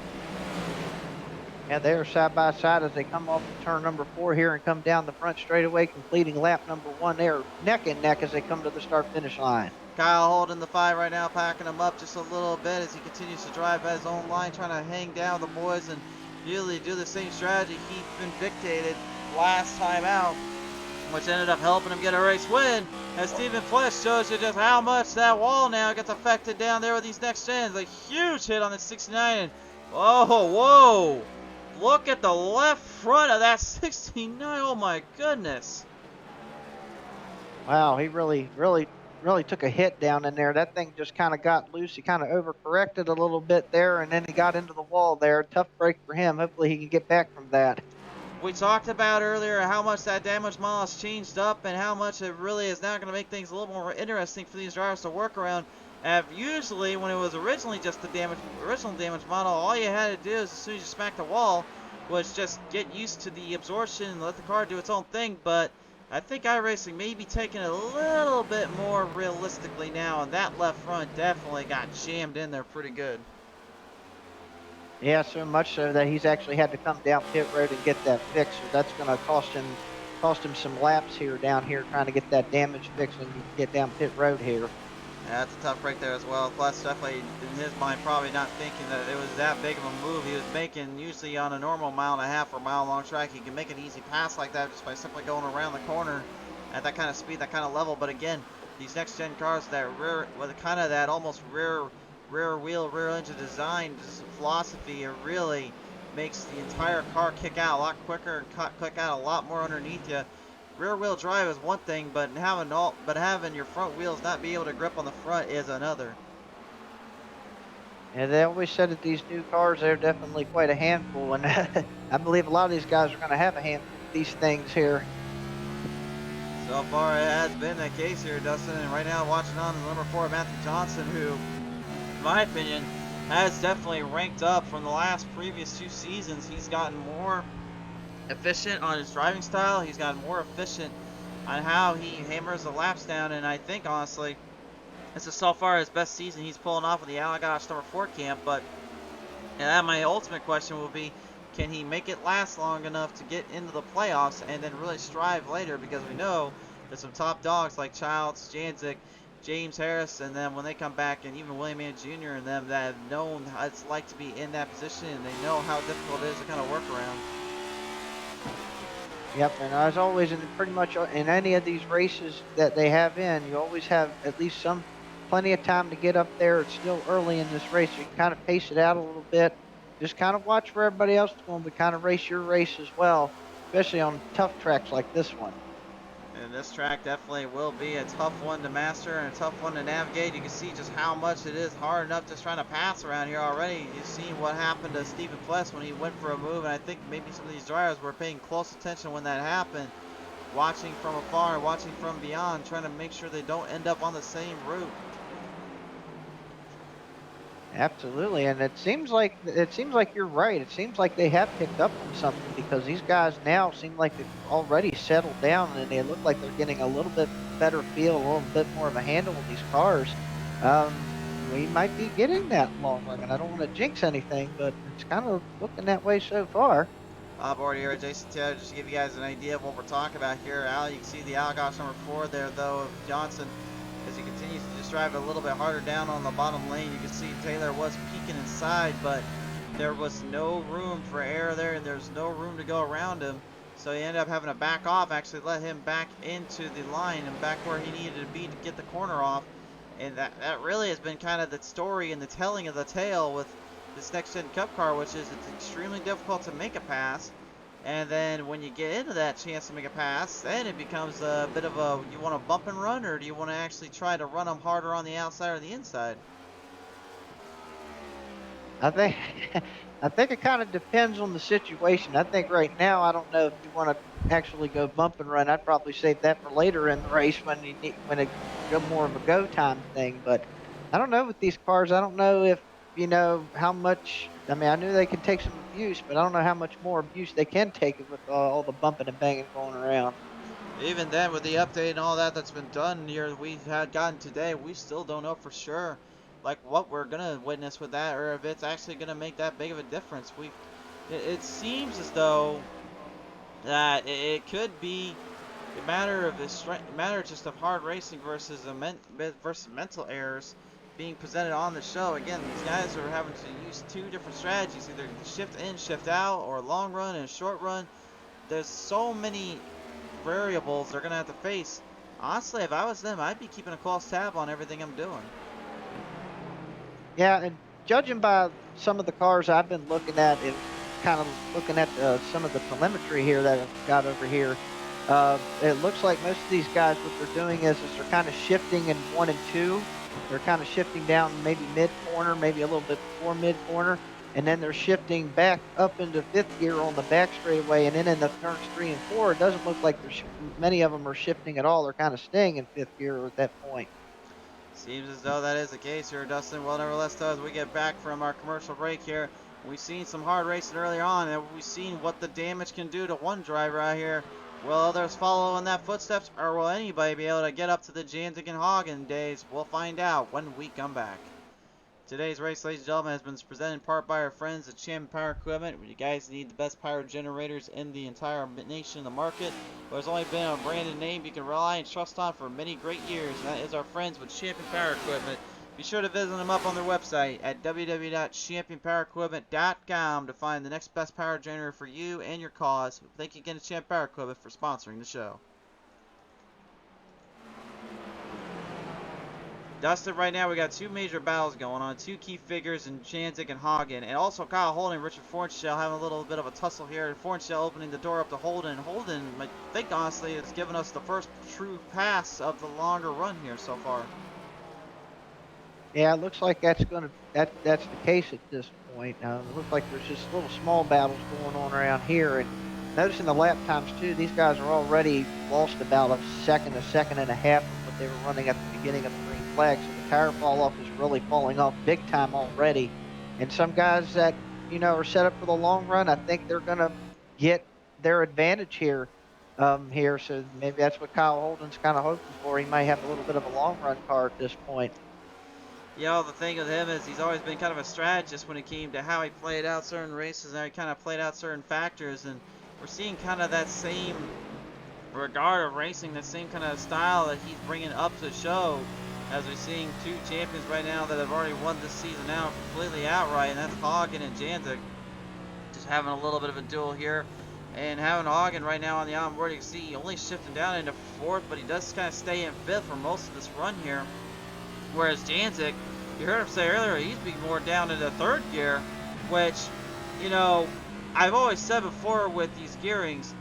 And they are side by side as they come off of turn number 4 here and come down the front straightaway, completing lap number 1. They are neck and neck as they come to the start-finish line. Kyle holding the 5 right now, packing him up just a little bit as he continues to drive at his own line, trying to hang down the boys and really do the same strategy he's been dictated last time out, which ended up helping him get a race win. As Stephen Flesh shows you just how much that wall now gets affected down there with these next gens. A huge hit on the 69. And whoa. Look at the left front of that 69. Oh my goodness. Wow, he really took a hit down in there. That thing just kind of got loose. He kind of overcorrected a little bit there, and then he got into the wall there. Tough break for him. Hopefully he can get back from that. We talked about earlier how much that damage model has changed up and how much it really is now going to make things a little more interesting for these drivers to work around. Usually, when it was originally just the original damage model, all you had to do is, as soon as you smacked the wall, was just get used to the absorption and let the car do its own thing. But I think iRacing may be taking it a little bit more realistically now, and that left front definitely got jammed in there pretty good. Yeah, so much so that he's actually had to come down pit road and get that fixed. So that's going to cost him some laps here down here trying to get that damage fixed and get down pit road here. Yeah, that's a tough break there as well. Plus, definitely in his mind, probably not thinking that it was that big of a move he was making. Usually on a normal mile and a half or mile long track, you can make an easy pass like that just by simply going around the corner at that kind of speed, that kind of level. But again, these next gen cars, that rear, with kind of that almost rear wheel, rear engine design philosophy, it really makes the entire car kick out a lot quicker and kick out a lot more underneath you. Rear wheel drive is one thing, but having your front wheels not be able to grip on the front is another. And they always said that these new cars, they're definitely quite a handful, and I believe a lot of these guys are going to have a handful of these things here. So far, it has been the case here, Dustin, and right now watching on is number 4, Matthew Johnson, who, in my opinion, has definitely ranked up from the previous 2 seasons. He's gotten more efficient on his driving style. He's gotten more efficient on how he hammers the laps down, and I think honestly this is so far his best season he's pulling off with the Allagash number 4 camp. But my ultimate question will be, can he make it last long enough to get into the playoffs and then really strive later? Because we know there's some top dogs like Childs, Janzik, James Harris, and then when they come back, and even William Mann Jr. and them that have known how it's like to be in that position, and they know how difficult it is to kind of work around. Yep, and as always, in pretty much in any of these races that they have in, you always have at least plenty of time to get up there. It's still early in this race, so you can kind of pace it out a little bit. Just kind of watch where everybody else is going, but kind of race your race as well, especially on tough tracks like this one. And this track definitely will be a tough one to master and a tough one to navigate. You can see just how much it is hard enough just trying to pass around here already. You've seen what happened to Stephen Pless when he went for a move, and I think maybe some of these drivers were paying close attention when that happened, watching from afar, watching from beyond, trying to make sure they don't end up on the same route. Absolutely, and it seems like you're right. It seems like they have picked up on something because these guys now seem like they've already settled down and they look like they're getting a little bit better feel, a little bit more of a handle with these cars. We might be getting that long run, and I don't want to jinx anything, but it's kind of looking that way so far. Board here, Jason Taylor, just to give you guys an idea of what we're talking about here. Al, you can see the Allgaush number 4 there, though, of Johnson. As he continues to just drive a little bit harder down on the bottom lane, you can see Taylor was peeking inside, but there was no room for air there, and there's no room to go around him. So he ended up having to back off, actually let him back into the line and back where he needed to be to get the corner off. And that really has been kind of the story and the telling of the tale with this next-gen Cup car, which is it's extremely difficult to make a pass. And then when you get into that chance to make a pass, then it becomes a bit of a, you want to bump and run, or do you want to actually try to run them harder on the outside or the inside? I think I think it kind of depends on the situation. I think right now I don't know if you want to actually go bump and run. I'd probably save that for later in the race when when it go more of a go time thing. But I don't know with these cars. I don't know if how much. I mean, I knew they can take some abuse, but I don't know how much more abuse they can take with all the bumping and banging going around. Even then, with the update and all that that's been done here, we've had gotten today, we still don't know for sure, like what we're gonna witness with that, or if it's actually gonna make that big of a difference. It seems as though that it could be a matter of just of hard racing versus versus mental errors being presented on the show. Again, these guys are having to use two different strategies, either shift in, shift out, or long run and short run. There's so many variables they're gonna have to face. Honestly, if I was them, I'd be keeping a close tab on everything I'm doing. Yeah, and judging by some of the cars I've been looking at, and kind of looking at some of the telemetry here that I've got over here, it looks like most of these guys, what they're doing is they're kind of shifting in 1 and 2. They're kind of shifting down maybe mid-corner, maybe a little bit before mid-corner, and then they're shifting back up into 5th gear on the back straightaway, and then in the turns 3 and 4, it doesn't look like many of them are shifting at all. They're kind of staying in 5th gear at that point. Seems as though that is the case here, Dustin. Well, nevertheless, as we get back from our commercial break here, we've seen some hard racing earlier on, and we've seen what the damage can do to one driver out here. Will others follow in that footsteps, or will anybody be able to get up to the Janzik and Hagen days? We'll find out when we come back. Today's race, ladies and gentlemen, has been presented in part by our friends at Champion Power Equipment. You guys need the best power generators in the entire nation in the market. There's only been a branded name you can rely and trust on for many great years, and that is our friends with Champion Power Equipment. Be sure to visit them up on their website at www.championpowerequipment.com to find the next best power generator for you and your cause. Thank you again to Champion Power Equipment for sponsoring the show. Dustin, right now we got two major battles going on, two key figures in Janzik and Hagen, and also Kyle Holden and Richard Fornshell having a little bit of a tussle here. Fornshell opening the door up to Holden. Holden, I think honestly, has given us the first true pass of the longer run here so far. Yeah, it looks like that's the case at this point. It looks like there's just little small battles going on around here, and noticing the lap times too. These guys are already lost about a second and a half of what they were running at the beginning of the green flag. So the tire fall off is really falling off big time already. And some guys that are set up for the long run, I think they're gonna get their advantage here. So maybe that's what Kyle Holden's kind of hoping for. He might have a little bit of a long run car at this point. The thing with him is he's always been kind of a strategist when it came to how he played out certain races and how he kind of played out certain factors. And we're seeing kind of that same regard of racing, that same kind of style that he's bringing up to the show, as we're seeing two champions right now that have already won this season now completely outright, and that's Hagen and Janzik. Just having a little bit of a duel here. And having Hagen right now on the onboard, you can see only shifting down into 4th, but he does kind of stay in 5th for most of this run here. Whereas Janzik, you heard him say earlier, he's being more down into 3rd gear, which, I've always said before with these gearings,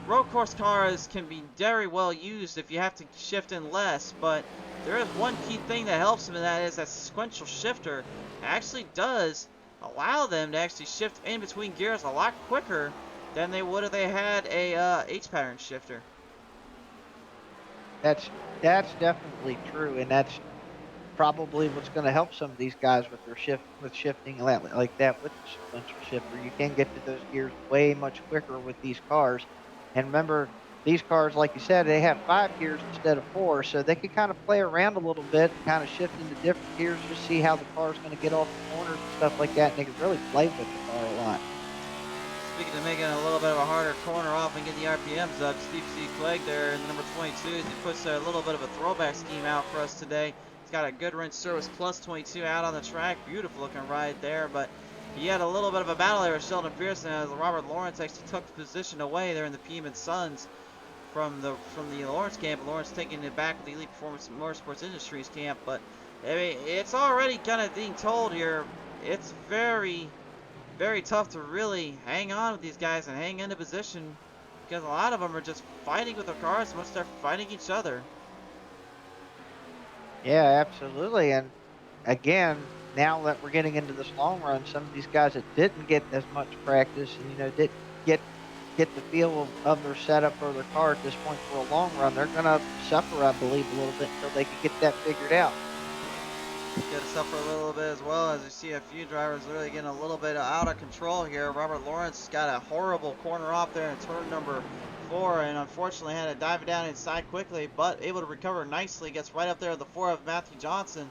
road course cars can be very well used if you have to shift in less, but there is one key thing that helps them, and that is that sequential shifter. It actually does allow them to actually shift in between gears a lot quicker than they would if they had a H-pattern shifter. That's definitely true, and that's probably what's going to help some of these guys with their shifting like that with the sequential shifter. You can get to those gears way much quicker with these cars. And remember, these cars, like you said, they have 5 gears instead of 4, so they can kind of play around a little bit and kind of shift into different gears, just see how the car's going to get off the corners and stuff like that, and they can really play with the car a lot. Speaking of making a little bit of a harder corner off and getting the RPMs up, Steve C. Clegg there in the number 22, he puts a little bit of a throwback scheme out for us today. He's got a good wrench service plus 22 out on the track. Beautiful looking ride there, but he had a little bit of a battle there with Sheldon Pearson as Robert Lawrence actually took the position away there in the Pieman Suns from the Lawrence camp. Lawrence taking it back with the Elite Performance Motorsports Industries camp, but I mean, it's already kind of being told here. It's very, very tough to really hang on with these guys and hang into position, because a lot of them are just fighting with their cars as much as they're fighting each other. Yeah, absolutely. And again, now that we're getting into this long run, some of these guys that didn't get as much practice and didn't get the feel of their setup or their car at this point for a long run, they're gonna suffer, I believe, a little bit until they can get that figured out. Get to suffer a little bit as well, as we see a few drivers really getting a little bit out of control here. Robert Lawrence got a horrible corner off there in turn number 4, and unfortunately had to dive it down inside quickly, but able to recover nicely. Gets right up there with the 4 of Matthew Johnson.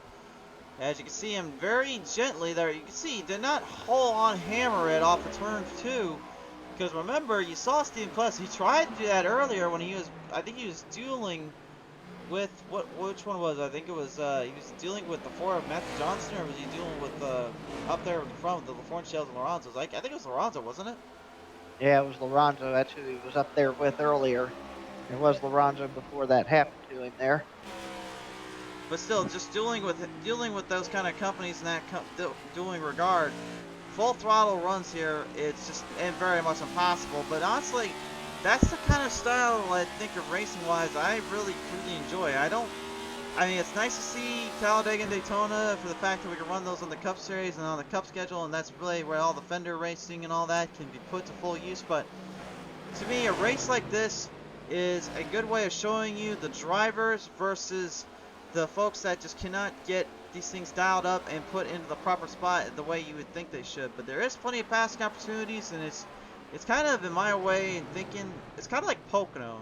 As you can see him very gently there, you can see he did not whole on hammer it off of turn 2. Because remember, you saw Steven Kless, he tried to do that earlier when he was, I think he was dueling with, which one was it? I think it was, he was dealing with the 4 of Matthew Johnson, or was he dealing with, up there in front with the LaForne Shells and Lorenzo's? I think it was Lorenzo, wasn't it? Yeah, it was Lorenzo. That's who he was up there with earlier. It was Lorenzo before that happened to him there. But still, just dealing with those kind of companies in that dueling regard, full throttle runs here, it's just very much impossible. But honestly, that's the kind of style I think of racing-wise I really enjoy. I mean, it's nice to see Talladega and Daytona for the fact that we can run those on the Cup Series and on the Cup schedule, and that's really where all the fender racing and all that can be put to full use. But to me, a race like this is a good way of showing you the drivers versus the folks that just cannot get these things dialed up and put into the proper spot the way you would think they should. But there is plenty of passing opportunities, and it's kind of, in my way of thinking, it's kind of like Pocono,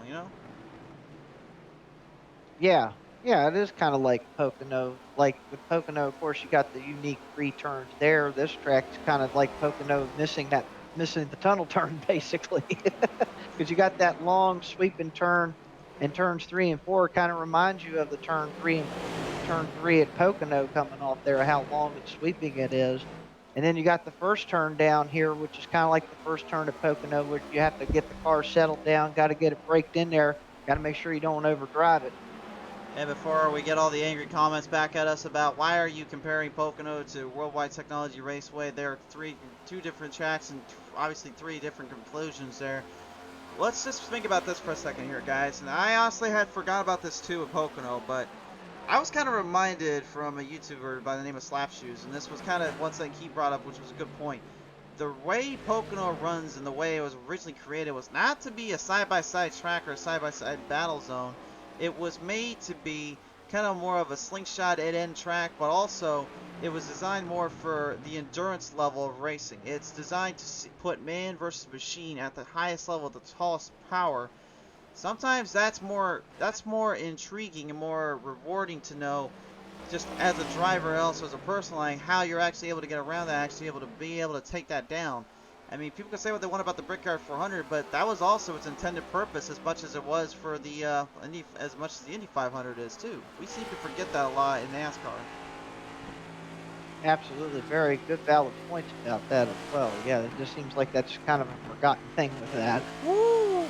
Yeah, it is kind of like Pocono. Like with Pocono, of course, you got the unique 3 turns there. This track's kind of like Pocono missing the tunnel turn basically, because you got that long sweeping turn, and turns 3 and 4 kind of reminds you of the turn 3 at Pocono coming off there, how long and sweeping it is. And then you got the first turn down here, which is kind of like the first turn at Pocono, where you have to get the car settled down, got to get it braked in there, got to make sure you don't overdrive it. And before we get all the angry comments back at us about why are you comparing Pocono to Worldwide Technology Raceway, there are two different tracks and obviously 3 different conclusions there. Let's just think about this for a second here, guys. And I honestly had forgot about this too with Pocono, but I was kind of reminded from a YouTuber by the name of Slapshoes, and this was kind of one thing he brought up, which was a good point. The way Pocono runs and the way it was originally created was not to be a side-by-side track or a side-by-side battle zone. It was made to be kind of more of a slingshot end track, but also it was designed more for the endurance level of racing. It's designed to put man versus machine at the highest level, the tallest power. Sometimes that's more intriguing and more rewarding to know just as a driver, also as a person, like how you're actually able to get around that, actually able to take that down. I mean, people can say what they want about the Brickyard 400, but that was also its intended purpose as much as it was for the Indy, as much as the Indy 500 is too. We seem to forget that a lot in NASCAR. Absolutely, very good, valid points about that as well. Yeah, it just seems like that's kind of a forgotten thing with that. Woo!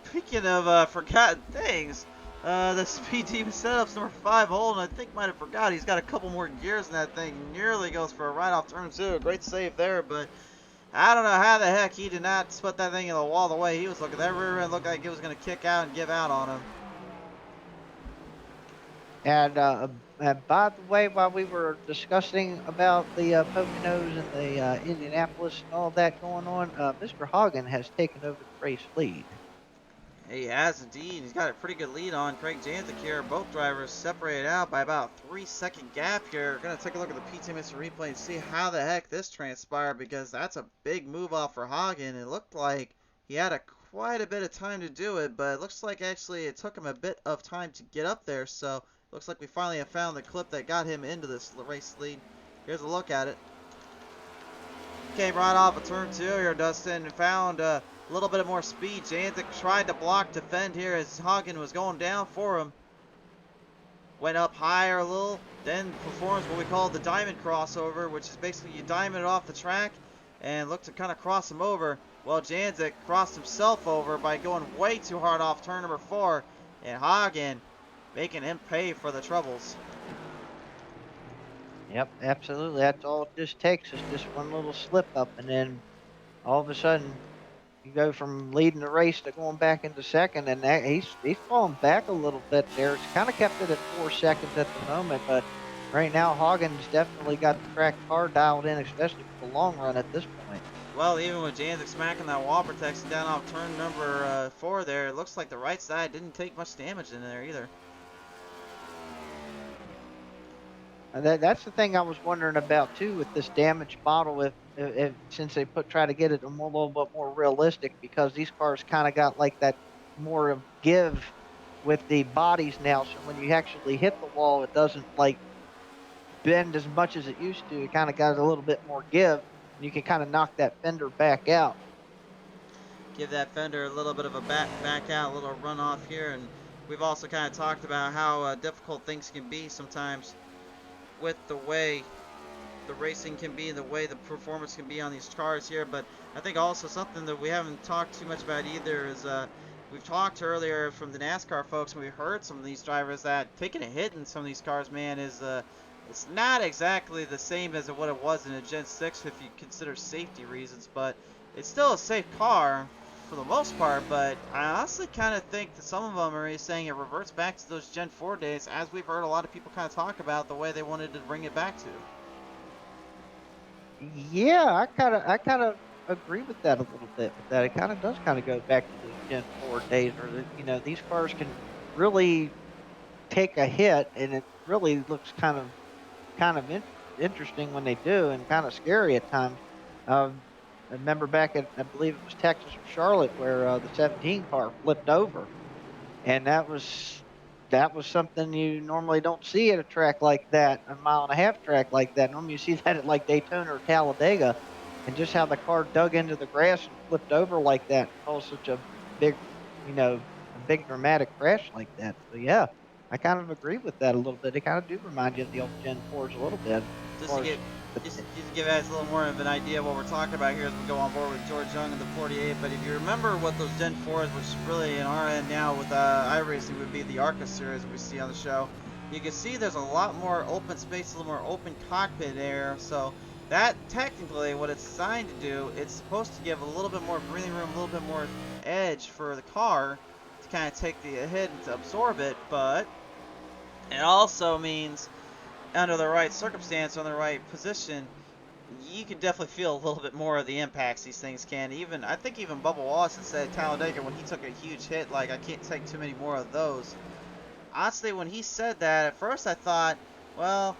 Speaking of forgotten things, the Speed Team Setups number 5 Holden, I think might have forgot. He's got a couple more gears in that thing. Nearly goes for a ride off turn 2. Great save there, but I don't know how the heck he did not split that thing in the wall the way he was looking. That rear end looked like it was going to kick out and give out on him. And by the way, while we were discussing about the Poconos and the Indianapolis and all that going on, Mr. Hagen has taken over the race lead. He has indeed. He's got a pretty good lead on Craig Janzik here. Both drivers separated out by about a 3-second gap here. We're going to take a look at the PT Mr. replay and see how the heck this transpired, because that's a big move off for Hagen. It looked like he had quite a bit of time to do it, but it looks like actually it took him a bit of time to get up there. So looks like we finally have found the clip that got him into this race lead. Here's a look at it. Came right off of turn 2 here, Dustin, and found a little bit of more speed. Janzik tried to block, defend here as Hagen was going down for him. Went up higher a little, then performs what we call the diamond crossover, which is basically you diamond it off the track and look to kind of cross him over. Well, Janzik crossed himself over by going way too hard off turn number 4, and Hagen making him pay for the troubles. Yep, absolutely. That's all it just takes is just one little slip up, and then all of a sudden you go from leading the race to going back into second, and he's fallen back a little bit there. It's kind of kept it at 4 seconds at the moment, but right now Hagen's definitely got the track car dialed in, especially for the long run at this point. Well, even with Janzik smacking that wall protection down off turn number 4 there, it looks like the right side didn't take much damage in there either. That's the thing I was wondering about too with this damaged model. If since they try to get it a little bit more realistic, because these cars kind of got like that more of give with the bodies now. So when you actually hit the wall, it doesn't like bend as much as it used to. It kind of got a little bit more give, and you can kind of knock that fender back out. Give that fender a little bit of a back out, a little run off here, and we've also kind of talked about how difficult things can be sometimes with the way the racing can be, the way the performance can be on these cars here. But I think also something that we haven't talked too much about either is we've talked earlier from the NASCAR folks, and we heard some of these drivers that taking a hit in some of these cars, man, is it's not exactly the same as what it was in a Gen 6 if you consider safety reasons, but it's still a safe car for the most part. But I honestly kind of think that some of them are saying it reverts back to those Gen 4 days, as we've heard a lot of people kind of talk about the way they wanted to bring it back to. Yeah, I kind of agree with that a little bit. With that, it kind of does kind of go back to the Gen 4 days, where these cars can really take a hit, and it really looks kind of interesting when they do, and kind of scary at times. I remember back at, I believe it was Texas or Charlotte, where the 17 car flipped over, and that was something you normally don't see at a track like that, a 1.5-mile track like that. Normally you see that at like Daytona or Talladega, and just how the car dug into the grass and flipped over like that caused such a big, a big dramatic crash like that. So yeah, I kind of agree with that a little bit. They kind of do remind you of the old Gen 4s a little bit. Just to give guys a little more of an idea of what we're talking about here as we go on board with George Young in the 48. But if you remember what those Gen 4s, which really in our end now with iRacing would be the ARCA series we see on the show, you can see there's a lot more open space, a little more open cockpit area. So that technically what it's designed to do, it's supposed to give a little bit more breathing room, a little bit more edge for the car to kind of take the hit and to absorb it. But it also means under the right circumstance, on the right position, you can definitely feel a little bit more of the impacts these things can. I think even Bubba Wallace had said at Talladega when he took a huge hit, like, I can't take too many more of those. Honestly, when he said that, at first I thought, well,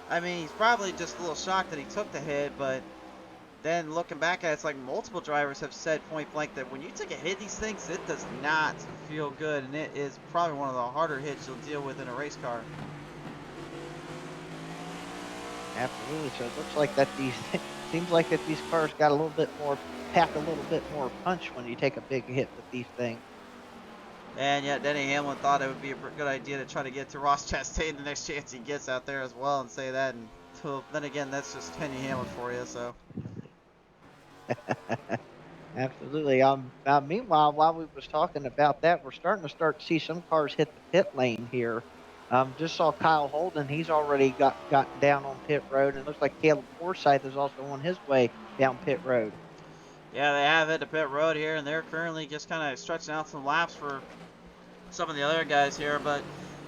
I mean, he's probably just a little shocked that he took the hit, but then looking back at it, it's like multiple drivers have said point blank that when you take a hit these things, it does not feel good, and it is probably one of the harder hits you'll deal with in a race car. Absolutely. So it looks like that these seems like that these cars got a little bit more pack a little bit more punch when you take a big hit with these things. And yet Denny Hamlin thought it would be a good idea to try to get to Ross Chastain the next chance he gets out there as well and say that. And well, then again, that's just Denny Hamlin for you. So Absolutely. Meanwhile, while we was talking about that, we're starting to see some cars hit the pit lane here. Just saw Kyle Holden. He's already gotten down on pit road, and it looks like Caleb Forsyth is also on his way down pit road. yeah, they have hit the pit road here, and they're currently just kind of stretching out some laps for some of the other guys here. But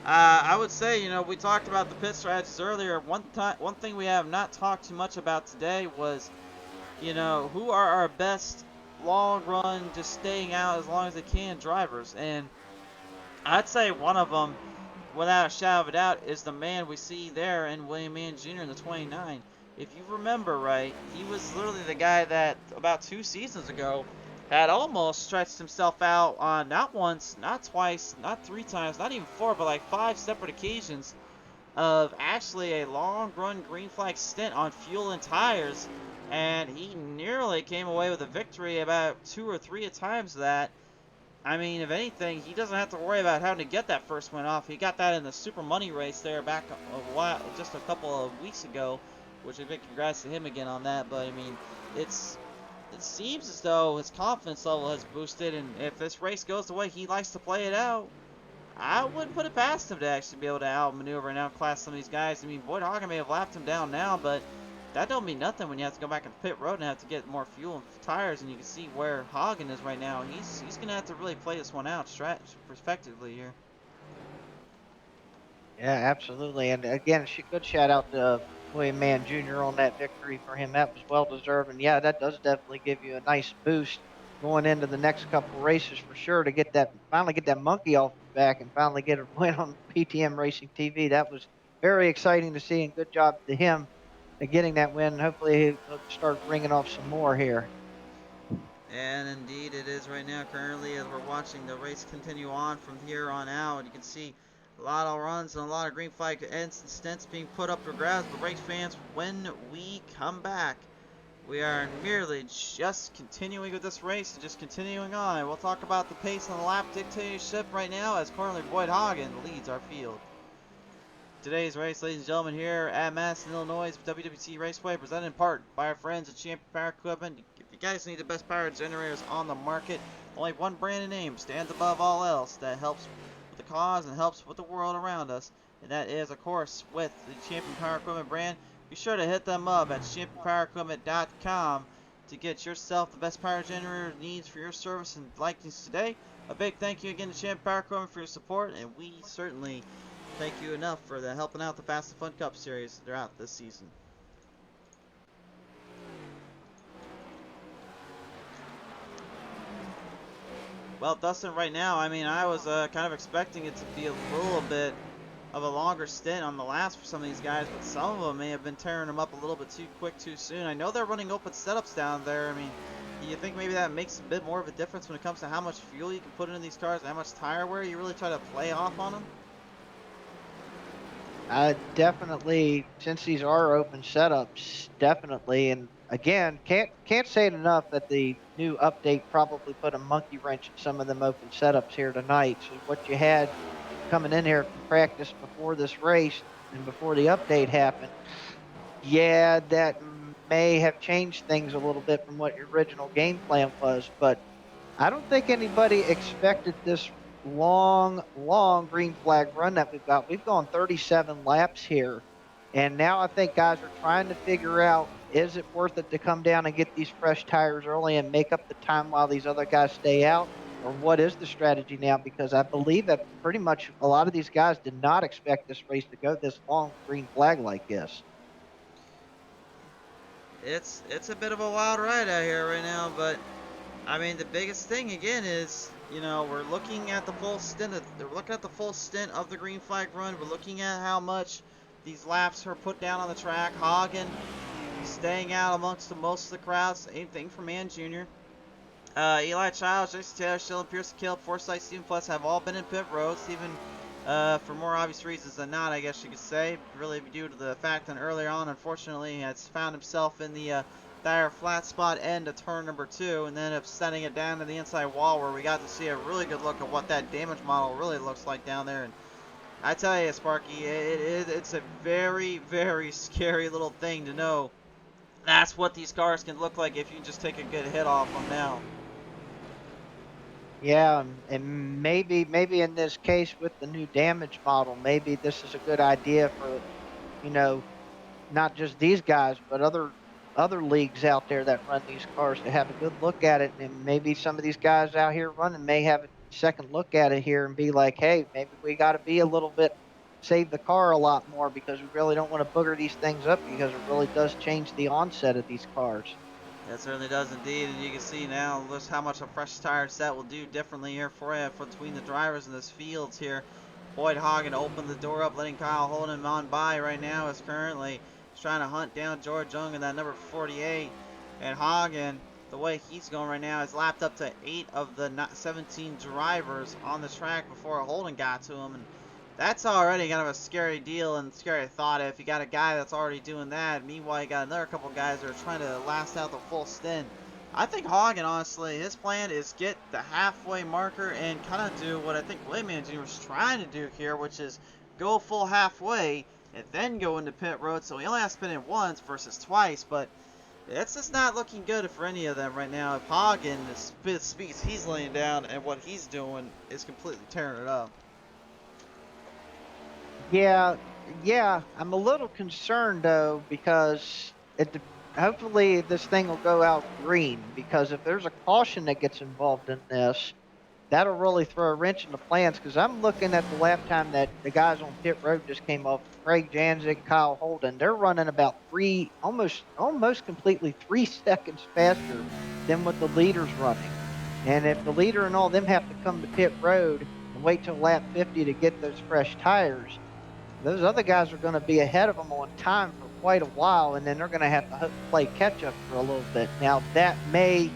I would say, we talked about the pit strategies earlier. One thing we have not talked too much about today was, who are our best long run, just staying out as long as they can drivers. And I'd say one of them, without a shadow of a doubt, is the man we see there in William Mann Jr. in the 29. If you remember right, he was literally the guy that about 2 seasons ago had almost stretched himself out on not once, not twice, not 3 times, not even 4, but like 5 separate occasions of actually a long run green flag stint on fuel and tires. And he nearly came away with a victory about 2 or 3 times that. I mean, if anything, he doesn't have to worry about having to get that first win off. He got that in the Super Money race there back just a couple of weeks ago, which a big congrats to him again on that. But I mean, it seems as though his confidence level has boosted, and if this race goes the way he likes to play it out, I wouldn't put it past him to actually be able to outmaneuver and outclass some of these guys. I mean, Boyd Hagen may have lapped him down now, but that don't mean nothing when you have to go back in the pit road and have to get more fuel and tires, and you can see where Hagen is right now. He's going to have to really play this one out prospectively here. Yeah, absolutely. And again, good shout out to William Mann Jr. on that victory for him. That was well deserved. And yeah, that does definitely give you a nice boost going into the next couple races for sure to finally get that monkey off his back and finally get a win on PTM Racing TV. That was very exciting to see, and good job to him at getting that win. Hopefully he'll start ringing off some more here. And indeed it is right now currently as we're watching the race continue on from here on out. You can see a lot of runs and a lot of green flag ends and stints being put up for grabs. But race fans, when we come back, we are merely just continuing with this race and just continuing on. We'll talk about the pace and the lap dictatorship right now as currently Boyd Hagen leads our field. Today's race, ladies and gentlemen, here at Madison, Illinois, WWT Raceway, presented in part by our friends at Champion Power Equipment. If you guys need the best power generators on the market, only one brand and name stands above all else that helps with the cause and helps with the world around us, and that is, of course, with the Champion Power Equipment brand. Be sure to hit them up at championpowerequipment.com to get yourself the best power generator needs for your service and likings today. A big thank you again to Champion Power Equipment for your support, and we certainly thank you enough for helping out the Fast and Fun Cup series throughout this season. Well, Dustin, right now, I mean, I was kind of expecting it to be a little bit of a longer stint on the last for some of these guys, but some of them may have been tearing them up a little bit too quick, too soon. I know they're running open setups down there. I mean, do you think maybe that makes a bit more of a difference when it comes to how much fuel you can put into these cars and how much tire wear you really try to play off on them? Definitely, since these are open setups, definitely. And again, can't say it enough that the new update probably put a monkey wrench in some of them open setups here tonight. So what you had coming in here from practice before this race and before the update happened, yeah, that may have changed things a little bit from what your original game plan was, but I don't think anybody expected this long green flag run that we've got. We've gone 37 laps here, and now I think guys are trying to figure out, is it worth it to come down and get these fresh tires early and make up the time while these other guys stay out? Or what is the strategy now? Because I believe that pretty much a lot of these guys did not expect this race to go this long green flag like this. It's a bit of a wild ride out here right now, but I mean, the biggest thing again is, we're looking at the full stint. We're looking at the full stint of the green flag run. We're looking at how much these laps are put down on the track. Hagen staying out amongst most of the crowd. Same thing for Mann Jr. Eli Childs, Jason Taylor, Sheldon Pierce, Caleb Forsyth, Stephen Plus have all been in pit road. Stephen for more obvious reasons than not, I guess you could say. Really due to the fact that earlier on, unfortunately, he has found himself in the dire flat spot end of turn number 2, and then ended up setting it down to the inside wall, where we got to see a really good look at what that damage model really looks like down there. And I tell you, Sparky, it's a very, very scary little thing to know. That's what these cars can look like if you just take a good hit off them now. Yeah, and maybe in this case with the new damage model, maybe this is a good idea for, you know, not just these guys, but other leagues out there that run these cars to have a good look at it. And maybe some of these guys out here running may have a second look at it here and be like, hey, maybe we got to be a little bit, save the car a lot more, because we really don't want to booger these things up, because it really does change the onset of these cars. It certainly does indeed, and you can see now just how much a fresh tire set will do differently here for you between the drivers in this fields here. Boyd Hagen opened the door up, letting Kyle Holden on by right now as currently he's trying to hunt down George Young in that number 48. And Hagen, the way he's going right now, has lapped up to 8 of the 17 drivers on the track before Holden got to him. And that's already kind of a scary deal and scary thought if you got a guy that's already doing that. Meanwhile, you got another couple guys that are trying to last out the full stint. I think Hagen, honestly, his plan is get the halfway marker and kind of do what I think William Jr. was trying to do here, which is go full halfway and then go into pit road. So he only has to spin it once versus twice, but it's just not looking good for any of them right now. If Hagen, the speeds he's laying down and what he's doing is completely tearing it up. Yeah, yeah. I'm a little concerned though, because hopefully this thing will go out green, because if there's a caution that gets involved in this, that'll really throw a wrench in the plans. Because I'm looking at the lap time that the guys on pit road just came off. Craig Janzik, Kyle Holden, they're running about almost completely 3 seconds faster than what the leader's running. And if the leader and all them have to come to pit road and wait till lap 50 to get those fresh tires, those other guys are going to be ahead of them on time for quite a while, and then they're going to have to play catch up for a little bit. Now, that may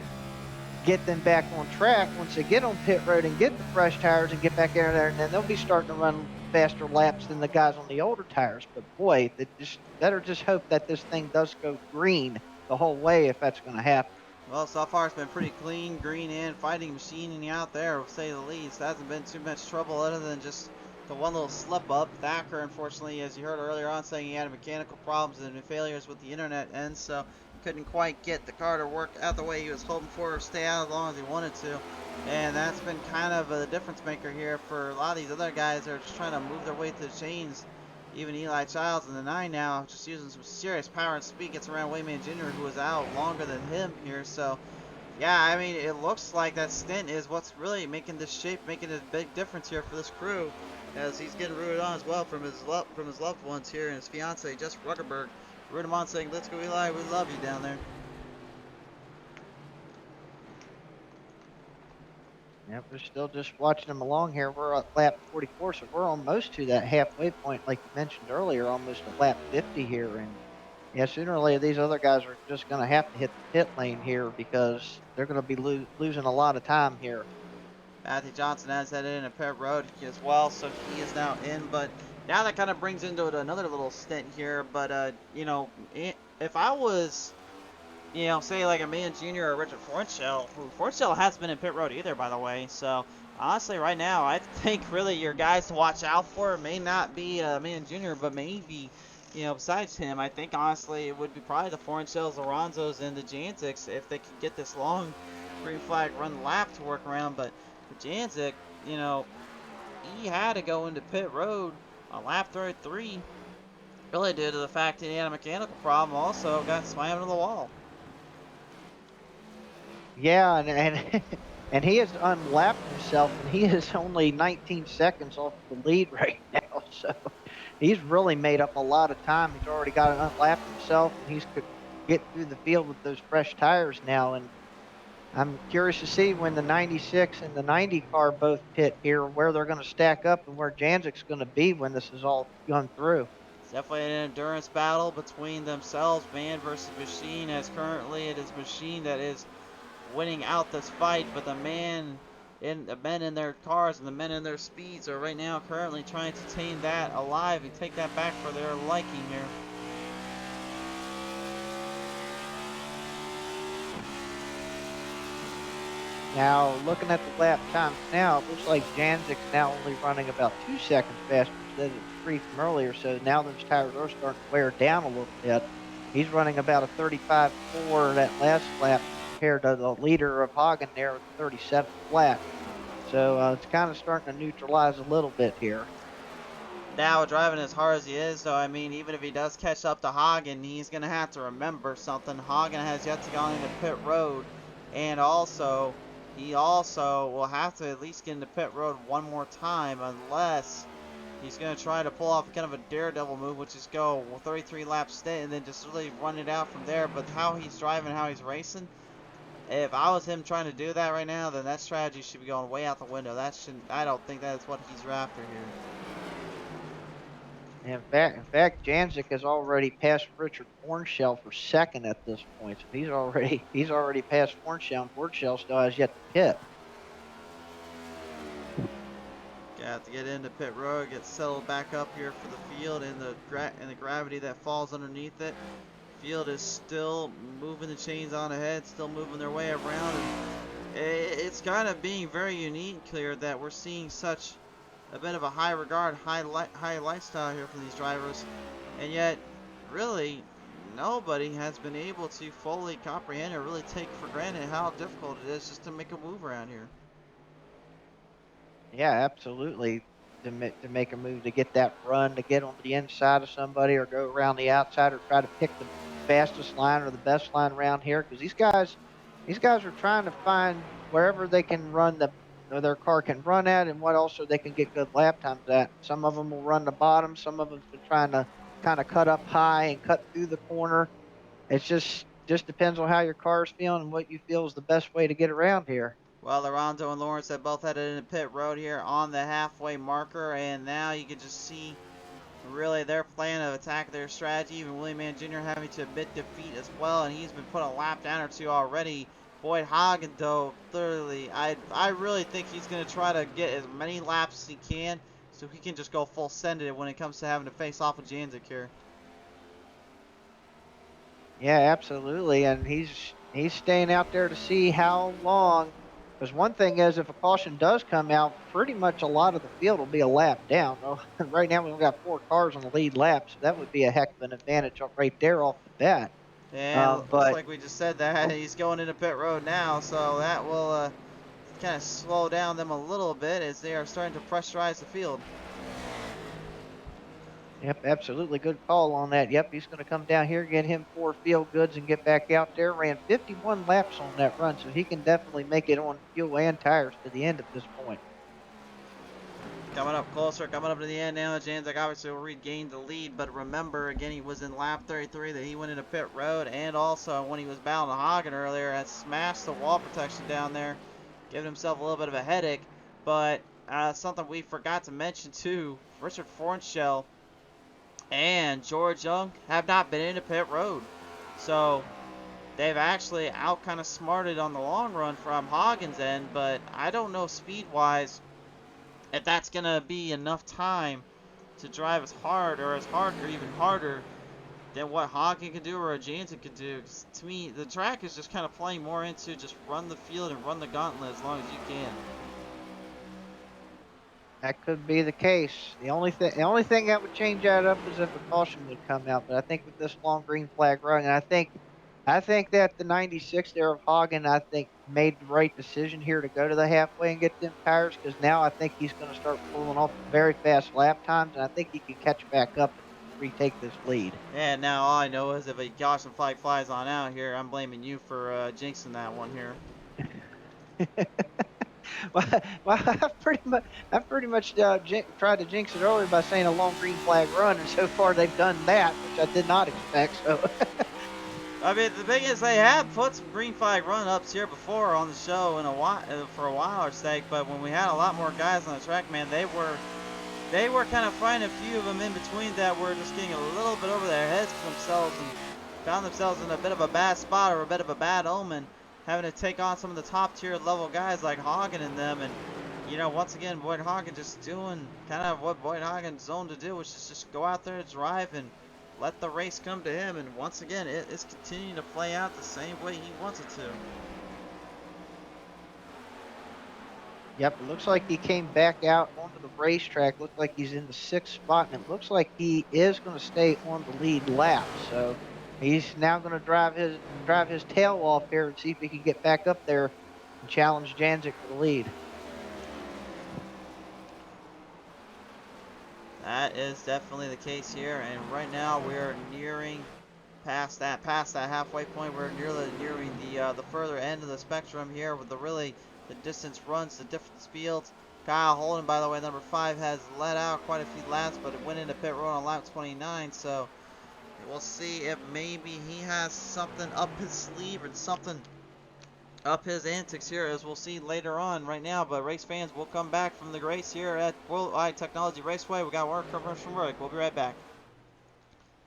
get them back on track once they get on pit road and get the fresh tires and get back in there, and then they'll be starting to run faster laps than the guys on the older tires. But boy, they just better just hope that this thing does go green the whole way if that's going to happen. Well, so far it's been pretty clean, green and fighting machine out there, to say the least. There hasn't been too much trouble other than just the one little slip up. Thacker, unfortunately, as you heard earlier on, saying he had mechanical problems and failures with the internet end, so couldn't quite get the car to work out the way he was hoping for or stay out as long as he wanted to. And that's been kind of the difference maker here for a lot of these other guys that are just trying to move their way to the chains. Even Eli Childs in the 9 now, just using some serious power and speed, gets around Wayman Jr., who was out longer than him here. So, yeah, I mean, it looks like that stint is what's really making this shape, making a big difference here for this crew, as he's getting rooted on as well from his loved ones here, and his fiance, Jess Ruckerberg, rooted him on, saying, "Let's go, Eli, we love you down there." Yep, we're still just watching them along here. We're at lap 44, so we're almost to that halfway point, like you mentioned earlier, almost at lap 50 here. And yeah, sooner or later, these other guys are just going to have to hit the pit lane here, because they're going to be losing a lot of time here. Matthew Johnson has headed in a pit road as well, so he is now in. But now that kind of brings into it another little stint here. But, you know, if I was, you know, say like a Man Jr. or Richard Fornshell, who Fornshell hasn't been in pit road either, by the way. So, honestly, right now, I think really your guys to watch out for may not be Man Jr., but maybe, you know, besides him, I think honestly it would be probably the Fornshells, the Ronzos, and the Janziks if they could get this long green flag run lap to work around. But for Janzik, you know, he had to go into pit road on lap 33, really due to the fact that he had a mechanical problem, also got slammed into the wall. Yeah, and he has unlapped himself, and he is only 19 seconds off the lead right now. So he's really made up a lot of time. He's already got unlapped himself, and he's could get through the field with those fresh tires now. And I'm curious to see when the 96 and the 90 car both pit here, where they're going to stack up and where Janzik's going to be when this is all gone through. It's definitely an endurance battle between themselves, man versus machine, as currently it is machine that is winning out this fight, but the man the men in their cars and the men in their speeds are right now currently trying to tame that alive and take that back for their liking here. Now, looking at the lap times now, it looks like Janzik's now only running about 2 seconds faster instead of 3 from earlier. So now those tires are starting to wear down a little bit. He's running about a 35.4 that last lap compared to the leader of Hagen there with 37 flat. So it's kind of starting to neutralize a little bit here. Now driving as hard as he is, so I mean, even if he does catch up to Hagen, he's gonna have to remember something. Hagen has yet to go into pit road, and also he also will have to at least get into pit road one more time, unless he's gonna try to pull off kind of a daredevil move, which is go 33 laps stint and then just really run it out from there. But how he's driving, how he's racing, if I was him trying to do that right now, then that strategy should be going way out the window. That shouldn't. I don't think that's what he's after here. In fact, Janzik has already passed Richard Hornshell for second at this point. So he's already passed Hornshell, and Hornshell still has yet to pit. Got to get into pit road, get settled back up here for the field, and the gravity that falls underneath it. Field is still moving the chains on ahead, still moving their way around, and it's kind of being very unique here that we're seeing such a bit of a high regard, high lifestyle here from these drivers, and yet really nobody has been able to fully comprehend or really take for granted how difficult it is just to make a move around here. Yeah, absolutely. To make a move, to get that run, to get on the inside of somebody or go around the outside or try to pick the fastest line or the best line around here, because these guys are trying to find wherever they can run or their car can run at, and what also they can get good lap times at. Some of them will run the bottom. Some of them's been trying to kind of cut up high and cut through the corner. It's just depends on how your car is feeling and what you feel is the best way to get around here. Well, Lorenzo and Lawrence have both headed into pit road here on the halfway marker, and now you can just see really their plan of attack, their strategy. Even Willie Mann Jr. having to admit defeat as well, and he's been put a lap down or two already. Boyd Hagen, though, clearly, I really think he's going to try to get as many laps as he can so he can just go full send it when it comes to having to face off with Janzik here. Yeah, absolutely, and he's staying out there to see how long. Because one thing is, if a caution does come out, pretty much a lot of the field will be a lap down. Well, right now we've got 4 cars on the lead lap, so that would be a heck of an advantage right there off the bat. And looks But like we just said that he's going into pit road now, so that will kind of slow down them a little bit as they are starting to pressurize the field. Yep, absolutely good call on that. Yep, he's going to come down here, get him 4 field goods, and get back out there. Ran 51 laps on that run, so he can definitely make it on fuel and tires to the end at this point. Coming up closer, coming up to the end now. Janzik obviously will regain the lead, but remember, again, he was in lap 33 that he went into pit road, and also when he was battling Hagen earlier, had smashed the wall protection down there, giving himself a little bit of a headache. But something we forgot to mention too, Richard Fornshell and George Young have not been into pit road. So they've actually out kind of smarted on the long run from Hagen's end, but I don't know speed-wise if that's going to be enough time to drive as hard or even harder than what Hagen can do or a Jansen can do. 'Cause to me, the track is just kind of playing more into just run the field and run the gauntlet as long as you can. That could be the case. The only thing that would change that up is if a caution would come out. But I think with this long green flag run, and I think that the 96 there of Hagen, I think made the right decision here to go to the halfway and get them tires, because now I think he's going to start pulling off very fast lap times, and I think he can catch back up and retake this lead. And now all I know is if a caution flag flies on out here, I'm blaming you for jinxing that one here. Well, I've pretty much tried to jinx it earlier by saying a long green flag run, and so far they've done that, which I did not expect. So, I mean, the thing is, they have put some green flag run-ups here before on the show for a while or sake, but when we had a lot more guys on the track, man, they were kind of finding a few of them in between that were just getting a little bit over their heads for themselves and found themselves in a bit of a bad spot or a bit of a bad omen. having to take on some of the top tier level guys like Hagen and them. And, you know, once again, Boyd Hagen just doing kind of what Boyd Hagen's zoned to do, which is just go out there, drive, and let the race come to him. And once again, it's continuing to play out the same way he wants it to. Yep, it looks like he came back out onto the racetrack. Looks like he's in the 6th spot, and it looks like he is going to stay on the lead lap. So he's now going to drive his tail off here and see if he can get back up there and challenge Janzik for the lead. That is definitely the case here, and right now we're nearing past that halfway point. We're nearing the further end of the spectrum here with the distance runs, the different fields. Kyle Holden, by the way, number 5, has let out quite a few laps, but it went into pit road on lap 29. So we'll see if maybe he has something up his sleeve or something up his antics here, as we'll see later on right now. But race fans, we'll come back from the race here at Worldwide Technology Raceway. We got more coverage from work. We'll be right back.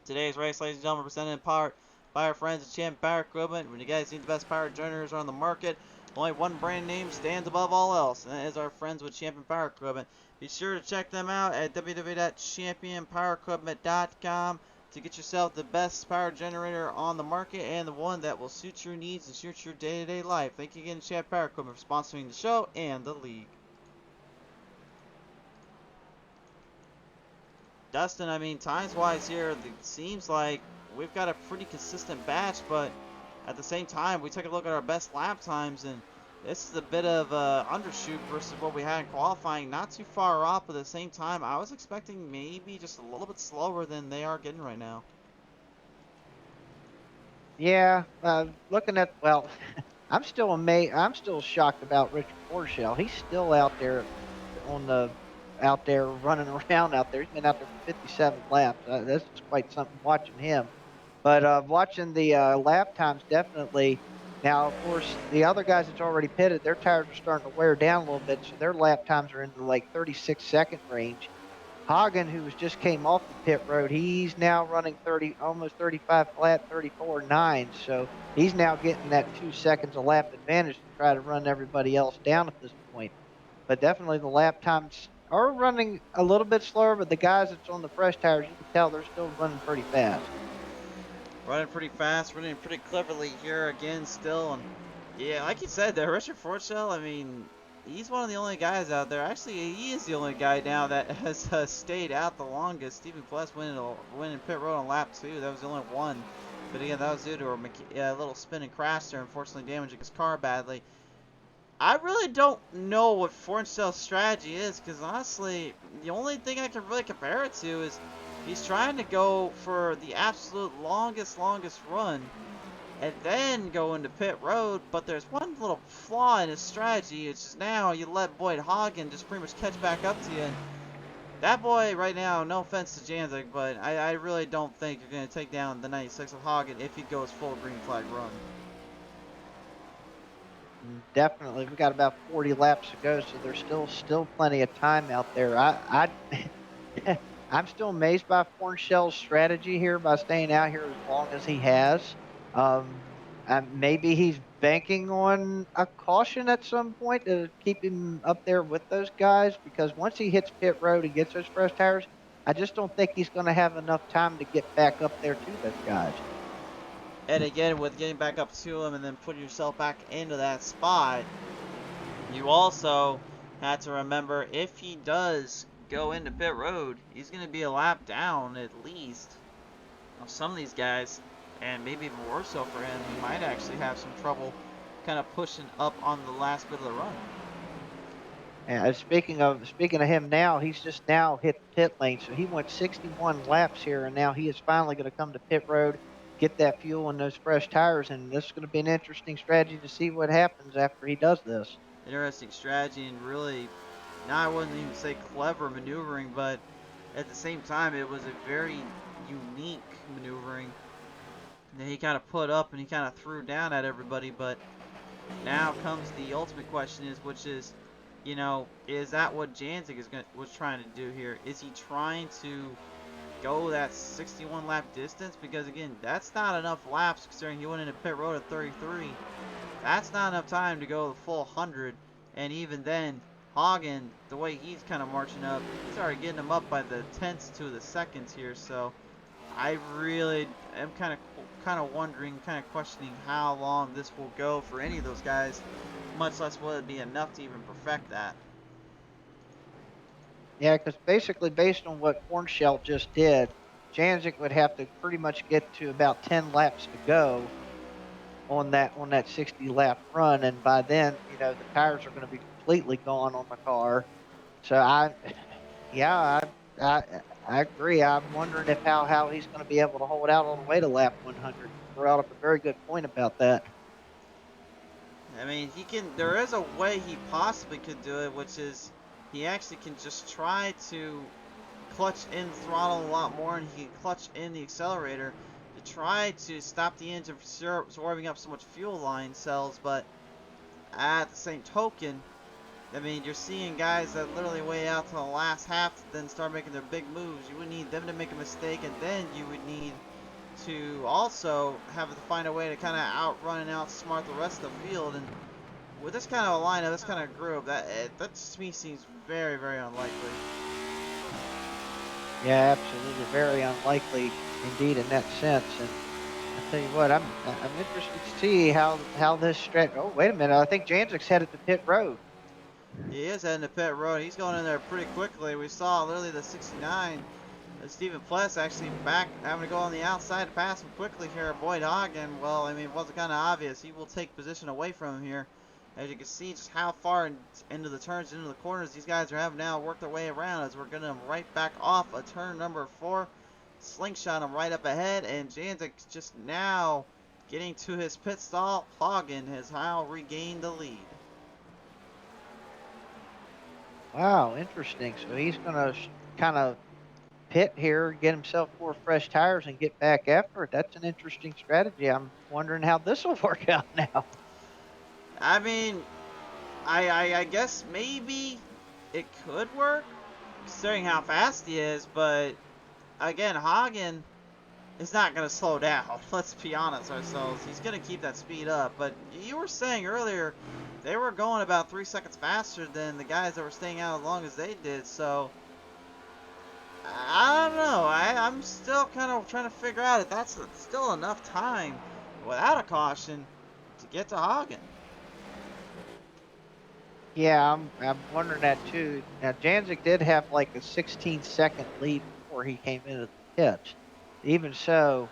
Today's race, ladies and gentlemen, presented in part by our friends at Champ Power Equipment. When you guys need the best power generators on the market, only one brand name stands above all else, and that is our friends with Champion Power Equipment. Be sure to check them out at www.championpowerequipment.com to get yourself the best power generator on the market and the one that will suit your needs and suit your day-to-day life. Thank you again to Champion Power Equipment for sponsoring the show and the league. Dustin, I mean, times-wise here, it seems like we've got a pretty consistent batch, but at the same time, we took a look at our best lap times, and this is a bit of undershoot versus what we had in qualifying. Not too far off, but at the same time, I was expecting maybe just a little bit slower than they are getting right now. Yeah, looking at, well, I'm still amazed. I'm still shocked about Richard Forshell. He's still out there running around out there. He's been out there for 57 laps. That's just quite something watching him. But watching the lap times, definitely. Now, of course, the other guys that's already pitted, their tires are starting to wear down a little bit, so their lap times are in the like 36-second range. Hagen, who just came off the pit road, he's now running almost 35 flat, 34.9. So he's now getting that 2 seconds a lap advantage to try to run everybody else down at this point. But definitely the lap times are running a little bit slower, but the guys that's on the fresh tires, you can tell they're still running pretty fast. Running pretty fast, running pretty cleverly here again still. And yeah, like you said there, Richard Forshell, I mean, he's one of the only guys out there. Actually, he is the only guy now that has stayed out the longest. Stephen Pless went in pit road on lap 2. That was the only one. But again, that was due to a little spin and crash there, unfortunately damaging his car badly. I really don't know what Forshell's strategy is, because honestly, the only thing I can really compare it to is he's trying to go for the absolute longest run and then go into pit road, but there's one little flaw in his strategy. It's just now you let Boyd Hagen just pretty much catch back up to you. And that boy right now, no offense to Janzik, but I really don't think you're going to take down the 96 of Hagen if he goes full green flag run. Definitely, we got about 40 laps to go, so there's still plenty of time out there. I'm still amazed by Forshell's strategy here by staying out here as long as he has. Maybe he's banking on a caution at some point to keep him up there with those guys, because once he hits pit road and gets those fresh tires, I just don't think he's going to have enough time to get back up there to those guys. And again, with getting back up to him and then putting yourself back into that spot, you also have to remember if he does go into pit road, he's going to be a lap down at least of some of these guys, and maybe even more so for him. He might actually have some trouble kind of pushing up on the last bit of the run. And speaking of him now, he's just now hit the pit lane. So he went 61 laps here, and now he is finally going to come to pit road, get that fuel and those fresh tires. And this is going to be an interesting strategy to see what happens after he does this. Interesting strategy, and really, now I wouldn't even say clever maneuvering, but at the same time, it was a very unique maneuvering that he kind of put up and he kind of threw down at everybody. But now comes the ultimate question, which is, you know, is that what Janzik was trying to do here? Is he trying to go that 61 lap distance? Because again, that's not enough laps considering he went into pit road at 33. That's not enough time to go the full 100. And even then, Hagen, the way he's kind of marching up, he's already getting him up by the tenths to the seconds here. So I really am kind of wondering, kind of questioning how long this will go for any of those guys, much less will it be enough to even perfect that. Yeah, because basically, based on what Hornshell just did, Janzik would have to pretty much get to about 10 laps to go on that 60 lap run, and by then, the tires are going to be completely gone on the car. So yeah, I agree. I'm wondering if how he's going to be able to hold out all the way to lap 100. You brought up a very good point about that. I mean, there is a way he possibly could do it, which is he actually can just try to clutch in the throttle a lot more, and he can clutch in the accelerator to try to stop the engine from absorbing up so much fuel line cells. But at the same token, I mean, you're seeing guys that literally wait out to the last half to then start making their big moves. You would need them to make a mistake, and then you would need to also have to find a way to kind of outrun and outsmart the rest of the field. And with this kind of a lineup, this kind of group, that to me seems very, very unlikely. Yeah, absolutely, very unlikely indeed in that sense. And I tell you what, I'm interested to see how this stretch. Oh, wait a minute, I think Janzik's headed to pit road. He is heading to pit road. He's going in there pretty quickly. We saw literally the 69. Stephen Pless actually back having to go on the outside to pass him quickly here. Boyd Hagen, well, I mean, it wasn't kind of obvious. He will take position away from him here. As you can see just how far into the turns, into the corners, these guys are having now worked their way around as we're getting them right back off a turn number 4. Slingshot him right up ahead, and Janzik just now getting to his pit stall. Hagen has now regained the lead. Wow, interesting. So he's going to kind of pit here, get himself 4 fresh tires, and get back after it. That's an interesting strategy. I'm wondering how this will work out now. I mean, I guess maybe it could work, considering how fast he is, but again, Hagen is not going to slow down. Let's be honest ourselves. He's going to keep that speed up. But you were saying earlier they were going about 3 seconds faster than the guys that were staying out as long as they did. So I don't know. I'm still kind of trying to figure out if that's still enough time without a caution to get to Hagen. Yeah, I'm wondering that too. Now, Janzik did have like a 16-second lead before he came into the pits. Even so,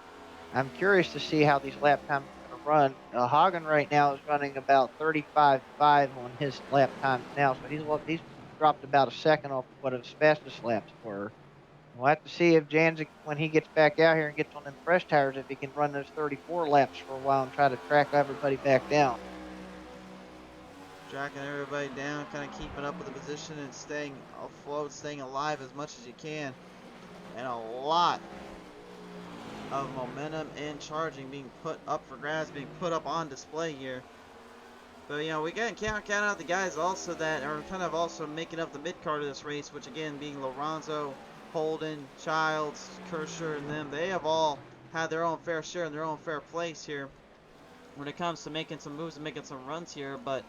I'm curious to see how these lap times are going to run. Hagen right now is running about 35.5 on his lap times now, so he's dropped about a second off of what his fastest laps were. We'll have to see if Janzik, when he gets back out here and gets on them fresh tires, if he can run those 34 laps for a while and try to track everybody back down. Tracking everybody down, kind of keeping up with the position and staying afloat, staying alive as much as you can. And a lot of momentum and charging being put up for grabs, being put up on display here. But we can't count out the guys also that are kind of also making up the mid card of this race, which again being Lorenzo, Holden, Childs, Kersher, and them. They have all had their own fair share and their own fair place here when it comes to making some moves and making some runs here. But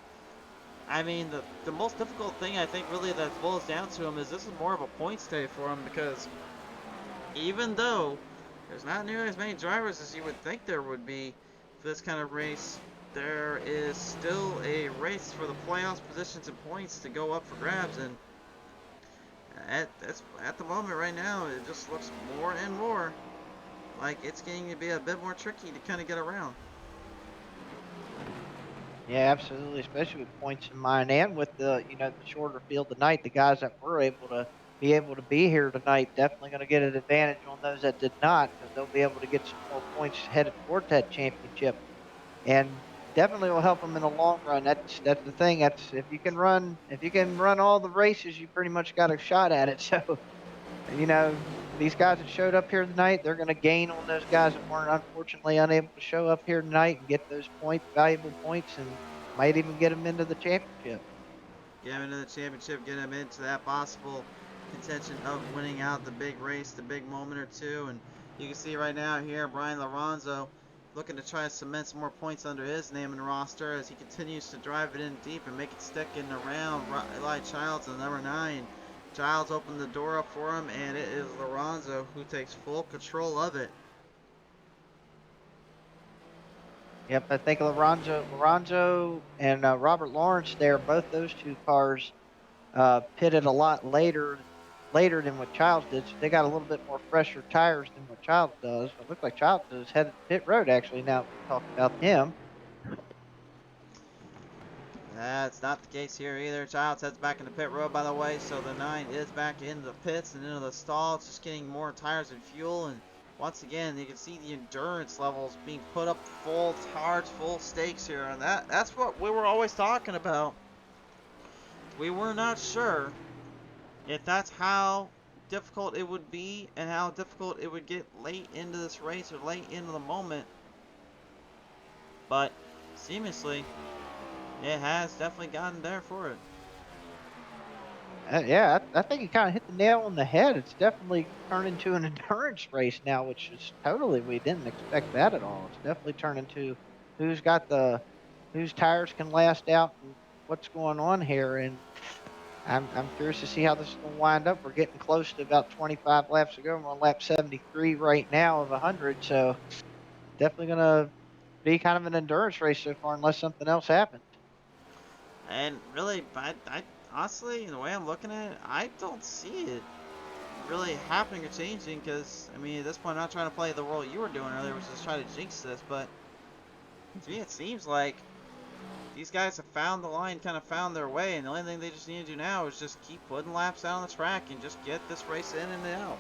I mean, the most difficult thing I think really that boils down to him is this is more of a points day for him, because even though there's not nearly as many drivers as you would think there would be for this kind of race, there is still a race for the playoffs positions and points to go up for grabs. And at the moment right now, it just looks more and more like it's getting to be a bit more tricky to kind of get around. Yeah, absolutely, especially with points in mind and with the shorter field tonight. The guys that were able to be here tonight definitely going to get an advantage on those that did not, because they'll be able to get some more points headed toward that championship, and definitely will help them in the long run. That's the thing. That's if you can run all the races, you pretty much got a shot at it. So these guys that showed up here tonight, they're going to gain on those guys that weren't unfortunately unable to show up here tonight and get those valuable points, and might even get them into the championship. Get him into the championship, get him into that possible contention of winning out the big race, the big moment or two. And you can see right now here, Brian Lorenzo looking to try to cement some more points under his name and roster as he continues to drive it in deep and make it stick in around Eli Childs and number 9. Childs opened the door up for him, and it is Lorenzo who takes full control of it. Yep, I think Lorenzo and Robert Lawrence there, both those two cars pitted a lot later than what Childs did. So they got a little bit more fresher tires than what Childs does. It looks like Childs is headed to pit road actually. Now that we talked about him. That's not the case here either. Childs heads back into pit road, by the way, so the 9 is back into the pits and into the stall. It's just getting more tires and fuel, and once again, you can see the endurance levels being put up full charge, full stakes here, and that's what we were always talking about. We were not sure if that's how difficult it would be and how difficult it would get late into this race or late into the moment, but seamlessly it has definitely gotten there for it. Yeah, I think you kind of hit the nail on the head. It's definitely turned into an endurance race now, which is totally, we didn't expect that at all. It's definitely turned into who's whose tires can last out and what's going on here. And I'm curious to see how this is going to wind up. We're getting close to about 25 laps to go. We're on lap 73 right now of 100. So definitely going to be kind of an endurance race so far unless something else happens. And really, I honestly, in the way I'm looking at it, I don't see it really happening or changing because, I mean, at this point, I'm not trying to play the role you were doing earlier, which is try to jinx this, but to me, it seems like these guys have found the line, kind of found their way, and the only thing they just need to do now is just keep putting laps out on the track and just get this race in and out.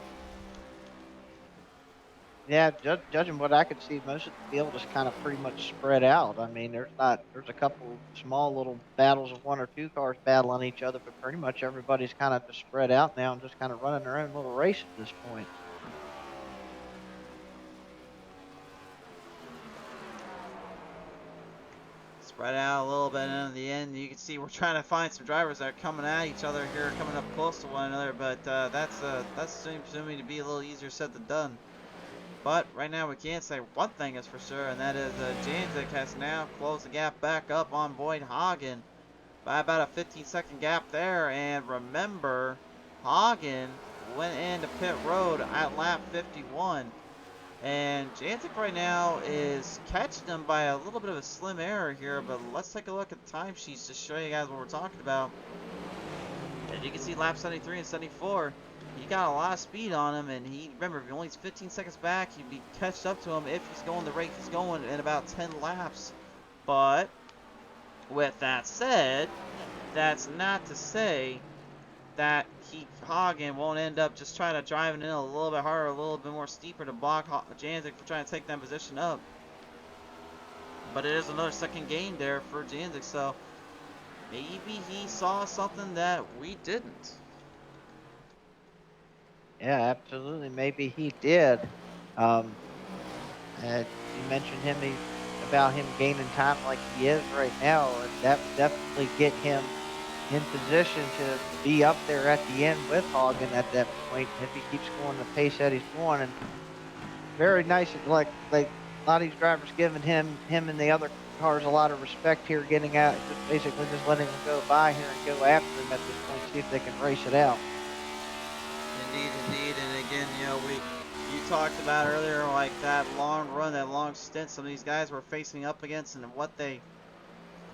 Yeah, judging what I could see, most of the field is kind of pretty much spread out. I mean, there's a couple small little battles of one or two cars battling each other, but pretty much everybody's kind of just spread out now and just kind of running their own little race at this point. Spread out a little bit, and in the end, you can see we're trying to find some drivers that are coming at each other here, coming up close to one another, but that seems to me to be a little easier said than done. But right now we can say one thing is for sure, and that is Janzik has now closed the gap back up on Boyd Hagen by about a 15-second gap there. And remember, Hagen went into pit road at lap 51. And Janzik right now is catching them by a little bit of a slim error here, but let's take a look at the timesheets to show you guys what we're talking about. As you can see, lap 73 and 74. He got a lot of speed on him, and remember, if he only 15 seconds back, he'd be catched up to him if he's going the rate he's going in about 10 laps. But with that said, that's not to say that Hagen won't end up just trying to drive it in a little bit harder, a little bit more steeper to block Janzik for trying to take that position up. But it is another second gain there for Janzik, so maybe he saw something that we didn't. Yeah, absolutely. Maybe he did. You mentioned about him gaining time like he is right now, and that would definitely get him in position to be up there at the end with Hagen at that point if he keeps going the pace that he's going. And very nice, like a lot of these drivers giving him and the other cars a lot of respect here, getting out, just basically just letting him go by here and go after him at this point, see if they can race it out. Indeed, and again, you know, you talked about earlier, like that long run, that long stint some of these guys were facing up against, and what they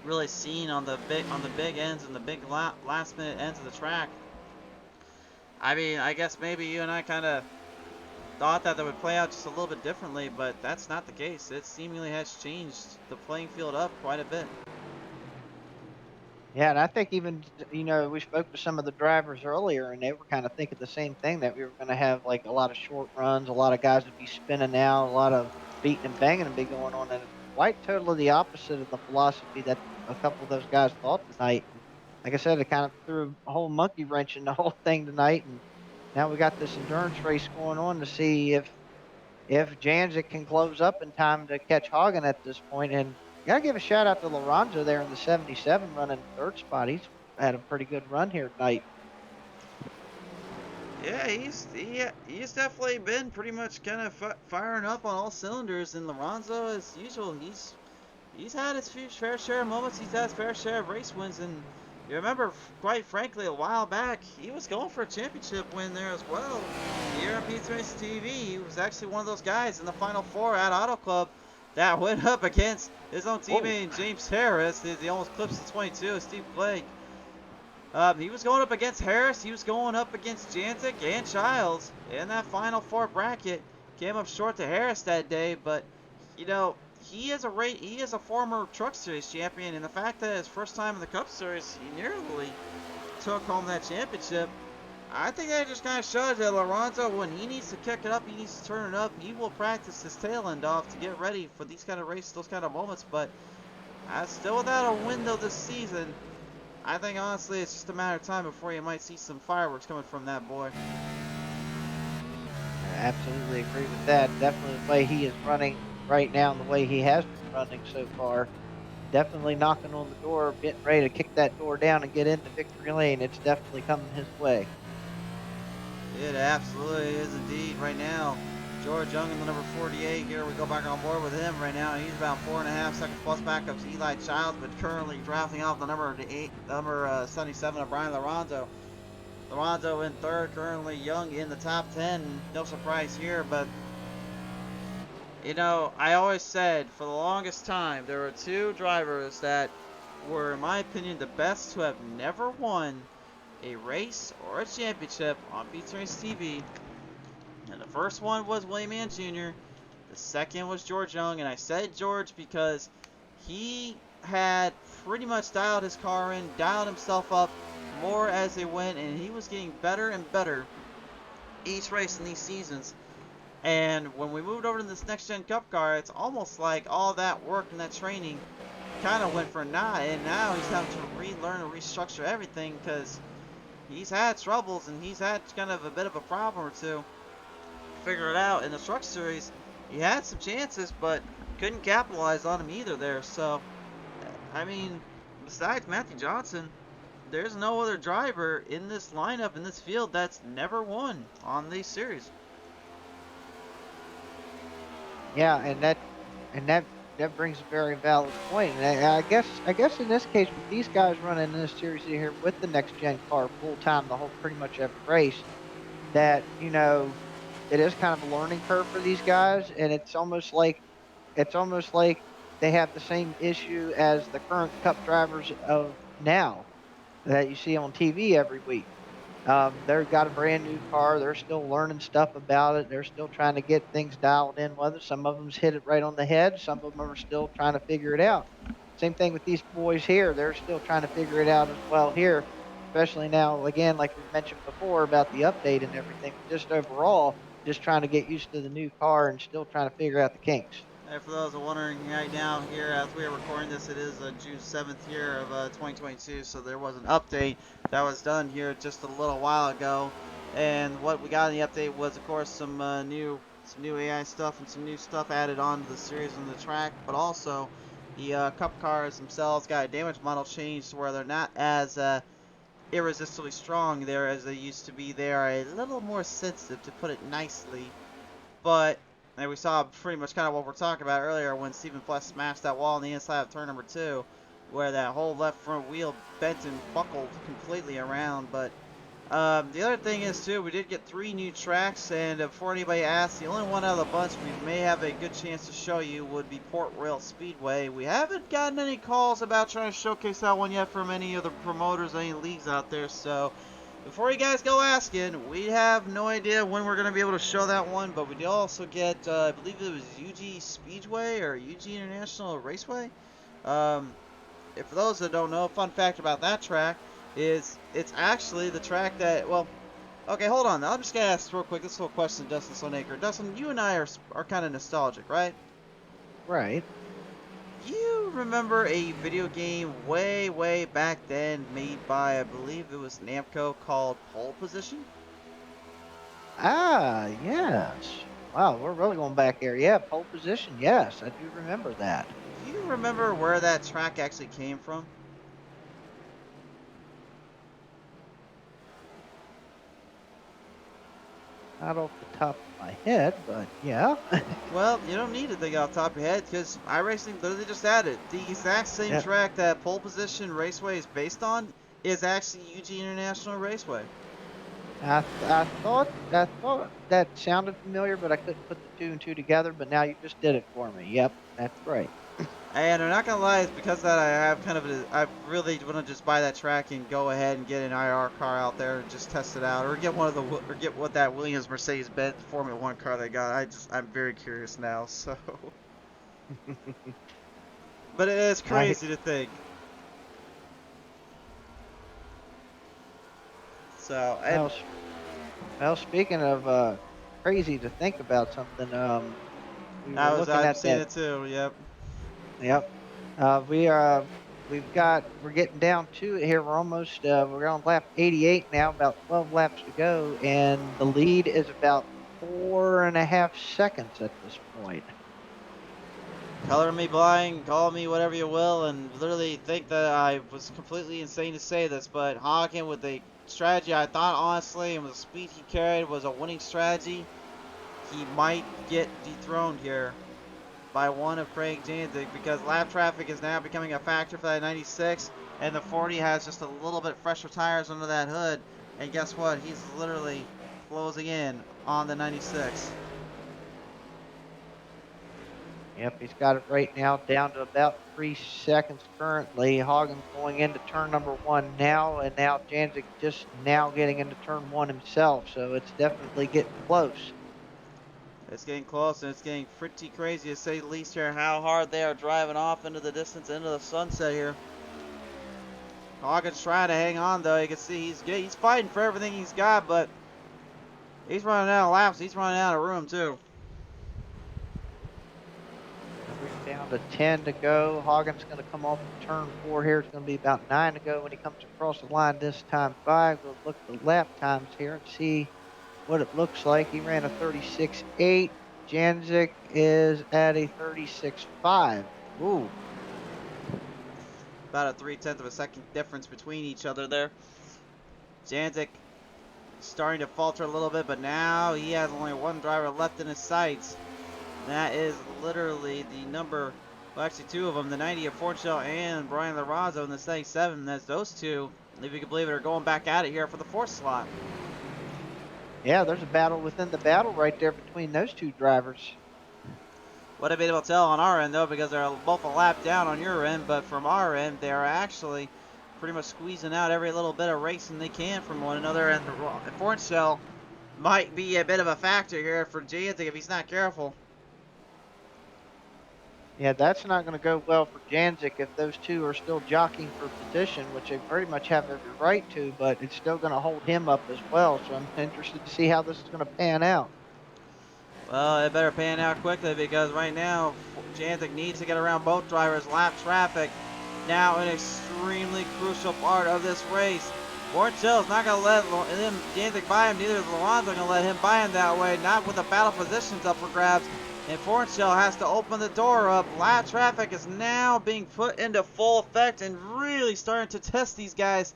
really seen on the big ends and the big last minute ends of the track. I mean, I guess maybe you and I kind of thought that would play out just a little bit differently, but that's not the case. It seemingly has changed the playing field up quite a bit. Yeah, and I think even, we spoke to some of the drivers earlier, and they were kind of thinking the same thing, that we were going to have like a lot of short runs, a lot of guys would be spinning out, a lot of beating and banging would be going on, and quite totally the opposite of the philosophy that a couple of those guys thought tonight. And like I said, it kind of threw a whole monkey wrench in the whole thing tonight, and now we got this endurance race going on to see if Janzik can close up in time to catch Hagen at this point. And gotta give a shout out to Lorenzo there in the 77 running third spot. He's had a pretty good run here tonight. Yeah, he's definitely been pretty much kind of firing up on all cylinders. And Lorenzo, as usual, he's had his fair share of moments. He's had his fair share of race wins. And you remember, quite frankly, a while back, he was going for a championship win there as well. Here on Pizza Race TV, he was actually one of those guys in the Final Four at Auto Club that went up against his own teammate James Harris. He almost clips the 22, Steve Blake. He was going up against Harris. He was going up against Jantic and Childs in that Final Four bracket. Came up short to Harris that day, but you know he is a former Truck Series champion, and the fact that his first time in the Cup Series, he nearly took home that championship. I think that just kind of shows that Lorenzo, when he needs to kick it up, he needs to turn it up. He will practice his tail end off to get ready for these kind of races, those kind of moments. But still without a window this season. I think honestly it's just a matter of time before you might see some fireworks coming from that boy. I absolutely agree with that. Definitely the way he is running right now and the way he has been running so far. Definitely knocking on the door, getting ready to kick that door down and get into victory lane. It's definitely coming his way. It absolutely is indeed right now. George Young in the number 48 here. We go back on board with him right now. He's about 4.5 seconds plus back up to Eli Childs, but currently drafting off the number 77 of Brian Lorenzo. Lorenzo in third, currently Young in the top 10. No surprise here, but you know, I always said for the longest time there were two drivers that were, in my opinion, the best to have never won a race or a championship on Pizza Race TV. And the first one was William Mann Jr. The second was George Young. And I said George because he had pretty much dialed his car in, dialed himself up more as they went, and he was getting better and better each race in these seasons. And when we moved over to this next gen cup car, it's almost like all that work and that training kind of went for naught, and now he's having to relearn and restructure everything because he's had troubles and he's had kind of a bit of a problem or two. Figure it out in the Truck Series. He had some chances, but couldn't capitalize on them either there. So, I mean, besides Matthew Johnson, there's no other driver in this lineup, in this field, that's never won on these series. Yeah, and that brings a very valid point. And I guess in this case, with these guys running in this series here with the next gen car full time the whole pretty much every race, that it is kind of a learning curve for these guys, and it's almost like they have the same issue as the current Cup drivers of now that you see on TV every week. They've got a brand new car. They're still learning stuff about it. They're still trying to get things dialed in. Whether some of them's hit it right on the head, some of them are still trying to figure it out. Same thing with these boys here. They're still trying to figure it out as well here, especially now, again, like we mentioned before about the update and everything. Just overall, just trying to get used to the new car and still trying to figure out the kinks. And for those wondering, right now here as we are recording this, it is June 7th here of 2022, so there was an update that was done here just a little while ago. And what we got in the update was, of course, some new AI stuff and some new stuff added on to the series and the track, but also the Cup cars themselves got a damage model changed to where they're not as irresistibly strong there as they used to be. They are a little more sensitive, to put it nicely. But and we saw pretty much kind of what we're talking about earlier when Stephen Pless smashed that wall on the inside of turn number 2, where that whole left front wheel bent and buckled completely around. But the other thing is, too, we did get 3 new tracks, and before anybody asks, the only one out of the bunch we may have a good chance to show you would be Port Royal Speedway. We haven't gotten any calls about trying to showcase that one yet from any of the promoters, any leagues out there, so before you guys go asking, we have no idea when we're going to be able to show that one, but we did also get, I believe it was UG Speedway or UG International Raceway. If for those that don't know, fun fact about that track is it's actually the track that, well, okay, hold on. I'm just going to ask real quick this little question to Dustin Stoneacre. Dustin, you and I are kind of nostalgic, right? Right. You remember a video game way back then made by, I believe it was Namco, called Pole Position? Ah, yes. Wow, we're really going back there. Yeah, pole position. Yes, I do remember that. Do you remember where that track actually came from? Not off the top of my head, but yeah. Well, you don't need to think off the top of your head because iRacing literally just added the exact same Yeah. track that Pole Position Raceway is based on is actually UG International Raceway. I thought that sounded familiar, but I couldn't put the two and two together. But now you just did it for me. Yep, that's right. And I'm not gonna lie, it's because of that I have kind of I really want to just buy that track and go ahead and get an IR car out there and just test it out, or get one of the or get what that Williams Mercedes-Benz Formula One car they got. I'm very curious now. So, but it is I, crazy to think. So, and well, well, speaking of crazy to think about something, we were looking I'm at seeing that. it too. Yep. Yep. We're getting down to it here. We're on lap 88 now, about 12 laps to go, and the lead is about 4.5 seconds at this point. Color me blind, call me whatever you will, and literally think that I was completely insane to say this, but Hagen with the strategy I thought honestly and with the speed he carried was a winning strategy, he might get dethroned here by one of Craig Janzik because lap traffic is now becoming a factor for that 96, and the 40 has just a little bit fresher tires under that hood, and guess what? He's literally closing in on the 96. Yep, he's got it right now down to about 3 seconds currently. Hagen going into turn number one now, and now Janzik just now getting into turn one himself, so it's definitely getting close. It's getting close, and it's getting pretty crazy to say the least here how hard they are driving off into the distance, into the sunset here. Hawkins trying to hang on, though. You can see he's fighting for everything he's got, but he's running out of laps. He's running out of room, too. We're down to 10 to go. Hagen's going to come off of turn four here. It's going to be about 9 to go when he comes across the line this time by. We'll look at the lap times here and see what it looks like. He ran a 36.8. Janzik is at a 36.5. Ooh. About a 3/10 of a second difference between each other there. Janzik starting to falter a little bit, but now he has only one driver left in his sights. That is literally the number, well, actually two of them, the 90 of Fortune and Brian Larazzo in the 77. That's those two, if you can believe it, are going back at it here for the fourth slot. Yeah, there's a battle within the battle right there between those two drivers. Wouldn't be able to tell on our end, though, because they're both a lap down on your end, but from our end, they are actually pretty much squeezing out every little bit of racing they can from one another, and the Fortune might be a bit of a factor here for Janzik if he's not careful. Yeah, that's not going to go well for Janzik if those two are still jockeying for position, which they pretty much have every right to, but it's still going to hold him up as well. So I'm interested to see how this is going to pan out. Well, it better pan out quickly because right now, Janzik needs to get around both drivers. Lap traffic, now an extremely crucial part of this race. Borchell's not going to let him, Janzik buy him, neither is Laurent going to let him buy him that way, not with the battle positions up for grabs. And Fortune has to open the door up. Lap traffic is now being put into full effect and really starting to test these guys.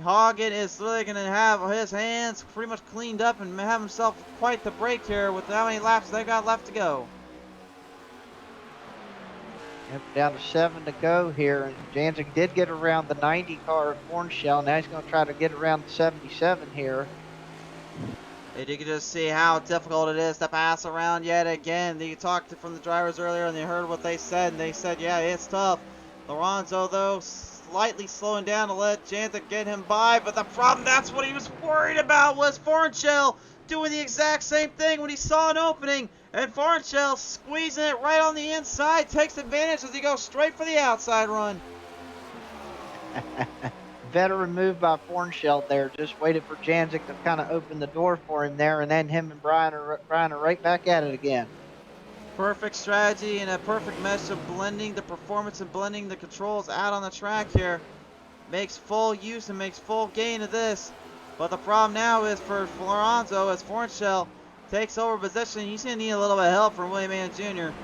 Hagen is really going to have his hands pretty much cleaned up and have himself quite the break here with how many laps they got left to go. Yep, down to 7 to go here, and Janzik did get around the 90 car at Hornshell. Now he's going to try to get around the 77 here. And you can just see how difficult it is to pass around yet again. You talked from the drivers earlier and they heard what they said, and they said, yeah, it's tough. Lorenzo, though, slightly slowing down to let Janzik get him by, but the problem, that's what he was worried about, was Fornshell doing the exact same thing when he saw an opening, and Fornshell squeezing it right on the inside, takes advantage as he goes straight for the outside run. Veteran move by Fornshell there. Just waited for Janzik to kind of open the door for him there, and then him and Brian are right back at it again. Perfect strategy and a perfect mesh of blending the performance and blending the controls out on the track here. Makes full use and makes full gain of this. But the problem now is for Florenzo as Fornshell takes over position. He's going to need a little bit of help from William Mann Jr.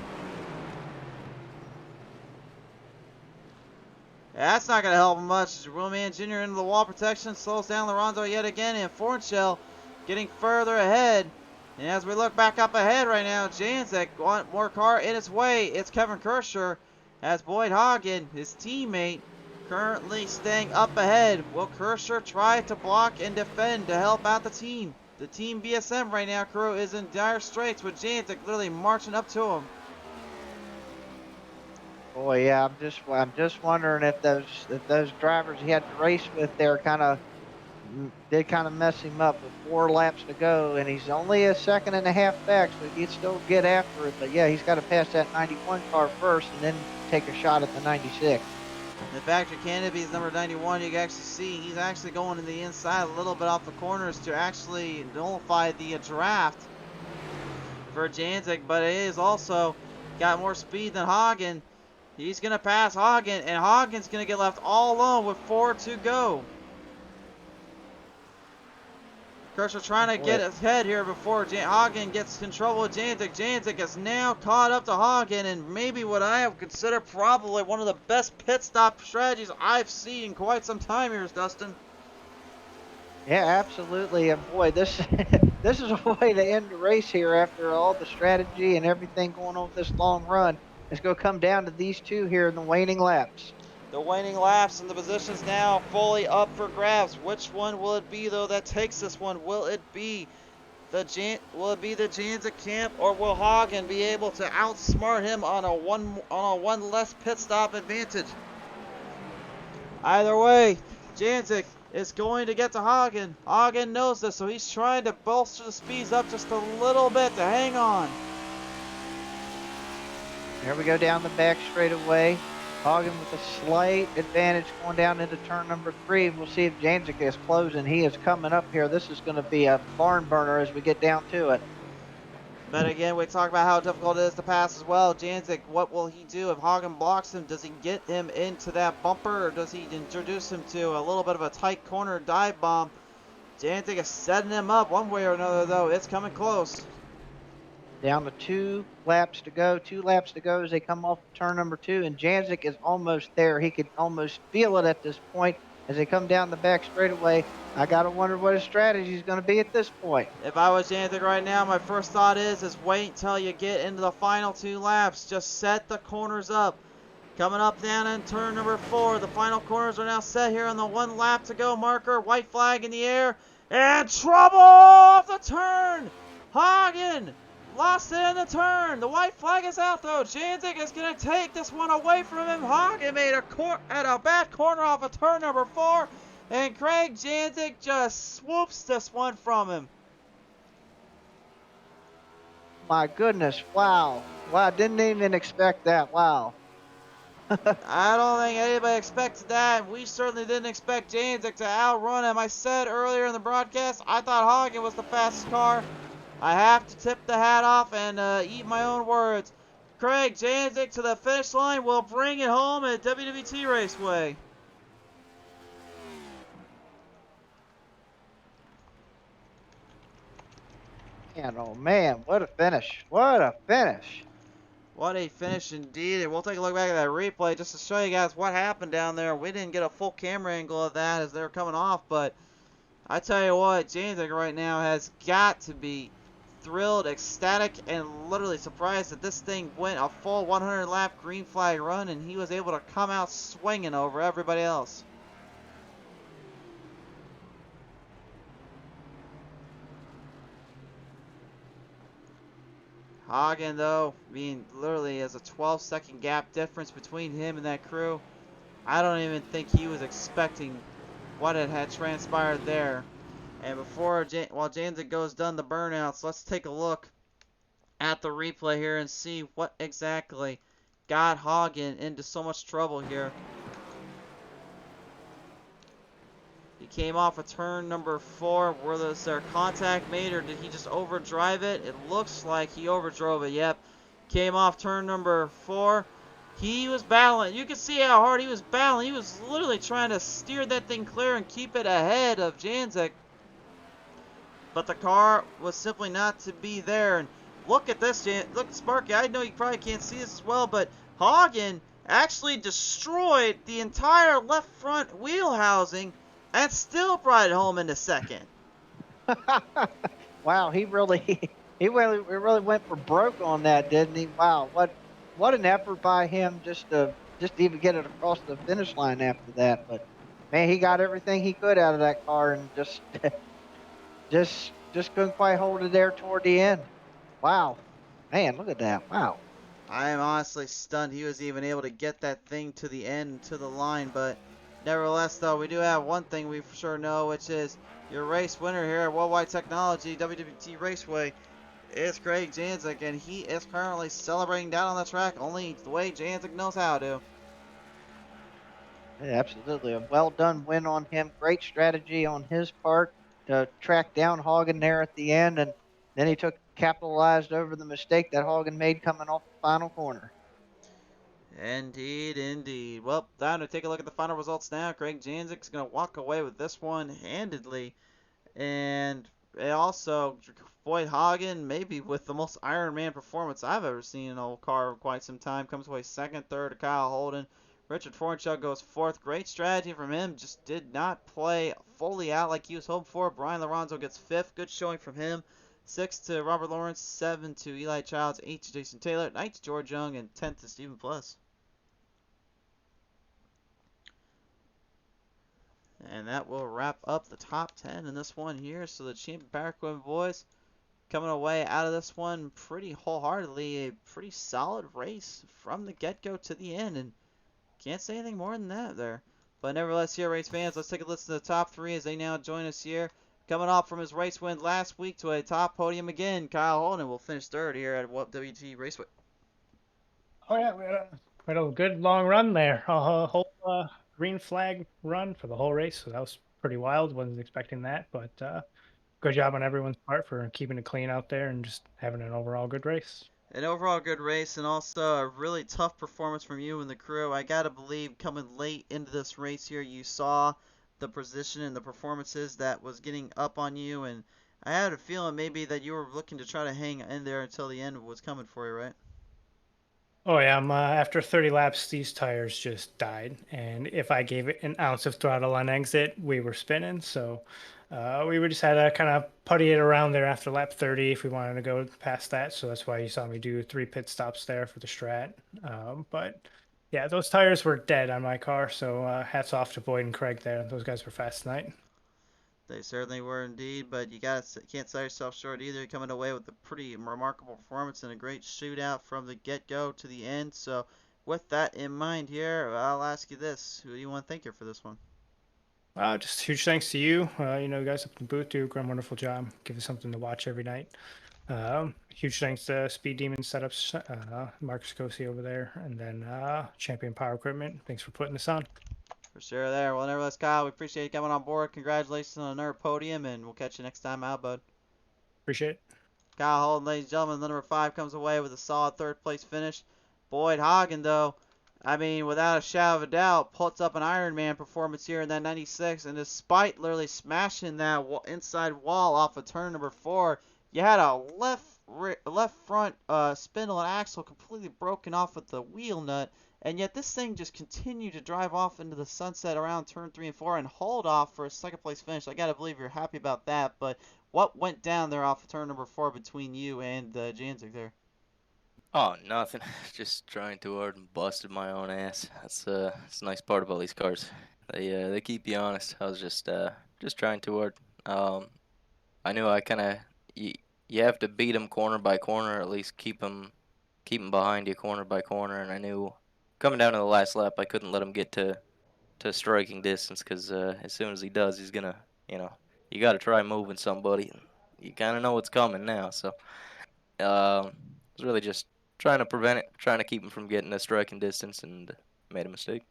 That's not going to help him much. William Mann Jr. into the wall protection slows down Lorenzo yet again, and Fornshell getting further ahead. And as we look back up ahead right now, Janzik, one more car in its way. It's Kevin Kersher as Boyd Hagen, his teammate, currently staying up ahead. Will Kersher try to block and defend to help out the team? The Team BSM right now crew is in dire straits with Janzik literally marching up to him. Boy, yeah, I'm just wondering if those drivers he had to race with there did kind of mess him up with 4 laps to go, and he's only a second and a half back, so he can still get after it. But yeah, he's got to pass that 91 car first, and then take a shot at the 96. The factory canopy is number 91. You can actually see he's actually going to the inside a little bit off the corners to actually nullify the draft for Janzik, but it is also got more speed than Hagen. He's going to pass Hagen, and Hagen's going to get left all alone with 4 to go. Kershaw trying to get ahead here before Hagen gets in trouble with Janzik. Janzik is now caught up to Hagen, and maybe what I have considered probably one of the best pit stop strategies I've seen in quite some time here, Dustin. Yeah, absolutely. And boy, this this is a way to end the race here after all the strategy and everything going on with this long run. It's going to come down to these two here in the waning laps. The waning laps and the positions now fully up for grabs. Which one will it be though that takes this one? Will it be the Janzik camp, or will Hagen be able to outsmart him on a one less pit stop advantage? Either way, Janzik is going to get to Hagen. Hagen knows this, so he's trying to bolster the speeds up just a little bit to hang on. There we go down the back straightaway. Hagen with a slight advantage going down into turn number 3. We'll see if Janzik is closing. He is coming up here. This is going to be a barn burner as we get down to it. But again, we talk about how difficult it is to pass as well. Janzik, what will he do if Hagen blocks him? Does he get him into that bumper, or does he introduce him to a little bit of a tight corner dive bomb? Janzik is setting him up one way or another, though. It's coming close. Down to 2 laps to go. 2 laps to go as they come off turn number 2, and Janzik is almost there. He can almost feel it at this point as they come down the back straightaway. I gotta wonder what his strategy is going to be at this point. If I was Janzik right now, my first thought is wait until you get into the final 2 laps. Just set the corners up. Coming up down in turn number 4. The final corners are now set here on the 1 lap to go marker. White flag in the air. And trouble off the turn. Hagen lost it in the turn. The white flag is out though. Janzik is going to take this one away from him. Hagen made a bad corner off of turn number 4. And Craig Janzik just swoops this one from him. My goodness, wow. Wow, didn't even expect that. Wow. I don't think anybody expected that. We certainly didn't expect Janzik to outrun him. I said earlier in the broadcast, I thought Hagen was the fastest car. I have to tip the hat off and eat my own words. Craig Janzik to the finish line will bring it home at WWT Raceway. Man, oh man, what a finish. What a finish. What a finish indeed. And we'll take a look back at that replay just to show you guys what happened down there. We didn't get a full camera angle of that as they were coming off, but I tell you what, Janzik right now has got to be thrilled, ecstatic, and literally surprised that this thing went a full 100 lap green flag run and he was able to come out swinging over everybody else. Hagen, though, being literally as a 12-second gap difference between him and that crew, I don't even think he was expecting what had transpired there. And while Janzik goes done the burnouts, let's take a look at the replay here and see what exactly got Hagen into so much trouble here. He came off of turn number 4. Was there contact made, or did he just overdrive it? It looks like he overdrove it. Yep. Came off turn number 4. He was battling. You can see how hard he was battling. He was literally trying to steer that thing clear and keep it ahead of Janzik. But the car was simply not to be there. And look at this, look, Sparky. I know you probably can't see this as well, but Hagen actually destroyed the entire left front wheel housing and still brought it home into second. Wow, he really he really went for broke on that, didn't he? Wow, what an effort by him just to even get it across the finish line after that. But man, he got everything he could out of that car and just just couldn't quite hold it there toward the end. Wow, man, look at that. Wow. I am honestly stunned he was even able to get that thing to the end, to the line. But nevertheless, though, we do have one thing we for sure know, which is your race winner here at Worldwide Technology, WWT Raceway, is Craig Janzik, and he is currently celebrating down on the track only the way Janzik knows how to. Yeah, absolutely. A well done win on him. Great strategy on his part to track down Hagen there at the end. And then he capitalized over the mistake that Hagen made coming off the final corner. Indeed, indeed. Well, time to take a look at the final results now. Craig Janzik's going to walk away with this one handedly. And also, Boyd Hagen, maybe with the most Iron Man performance I've ever seen in a car in quite some time, comes away second, third to Kyle Holden. Richard Fornchuk goes fourth. Great strategy from him. Just did not play fully out like he was hoping for. Brian Lorenzo gets fifth. Good showing from him. Sixth to Robert Lawrence. Seven to Eli Childs. Eight to Jason Taylor. Ninth to George Young. And 10th to Stephen Plus. And that will wrap up the top 10 in this one here. So the Champion Power Equipment boys coming away out of this one pretty wholeheartedly. A pretty solid race from the get-go to the end. And can't say anything more than that there. But nevertheless, here, race fans, let's take a listen to the top three as they now join us here. Coming off from his race win last week to a top podium again, Kyle Holden will finish third here at WT Raceway. Oh yeah, we had a good long run there. A whole green flag run for the whole race. So that was pretty wild. Wasn't expecting that, but good job on everyone's part for keeping it clean out there and just having an overall good race. An overall good race and also a really tough performance from you and the crew. I gotta believe coming late into this race here, you saw the position and the performances that was getting up on you, and I had a feeling maybe that you were looking to try to hang in there until the end was coming for you, right? Oh yeah, after 30 laps, these tires just died, and if I gave it an ounce of throttle on exit, we were spinning. So we just had to kind of putty it around there after lap 30 if we wanted to go past that. So that's why you saw me do 3 pit stops there for the strat. But yeah, those tires were dead on my car. So hats off to Boyd and Craig there. Those guys were fast tonight. They certainly were indeed, but you can't sell yourself short either. You're coming away with a pretty remarkable performance and a great shootout from the get-go to the end. So with that in mind here, I'll ask you this. Who do you want to thank here for this one? Just huge thanks to you. You guys up in the booth do a great, wonderful job. Give us something to watch every night. Huge thanks to Speed Demon Setups, Marcus Cosi over there, and then Champion Power Equipment. Thanks for putting this on. For sure there. Well, nevertheless, Kyle, we appreciate you coming on board. Congratulations on another podium, and we'll catch you next time out, bud. Appreciate it. Kyle Holden, ladies and gentlemen, the number 5 comes away with a solid third-place finish. Boyd Hagen, though, I mean, without a shadow of a doubt, puts up an Iron Man performance here in that 96, and despite literally smashing that inside wall off of turn number 4, you had a left front spindle and axle completely broken off with the wheel nut, and yet this thing just continued to drive off into the sunset around turn 3 and 4 and hold off for a second place finish. I gotta believe you're happy about that, but what went down there off of turn number 4 between you and Janzik there? Oh, nothing. Just trying too hard and busted my own ass. That's a nice part about these cars. They keep you honest. I was just trying too hard. I knew I kind of you have to beat them corner by corner, or at least keep them behind you corner by corner. And I knew coming down to the last lap, I couldn't let him get to striking distance because as soon as he does, he's gonna you got to try moving somebody. And you kind of know what's coming now, so I was really just trying to prevent it, trying to keep him from getting a striking distance, and made a mistake.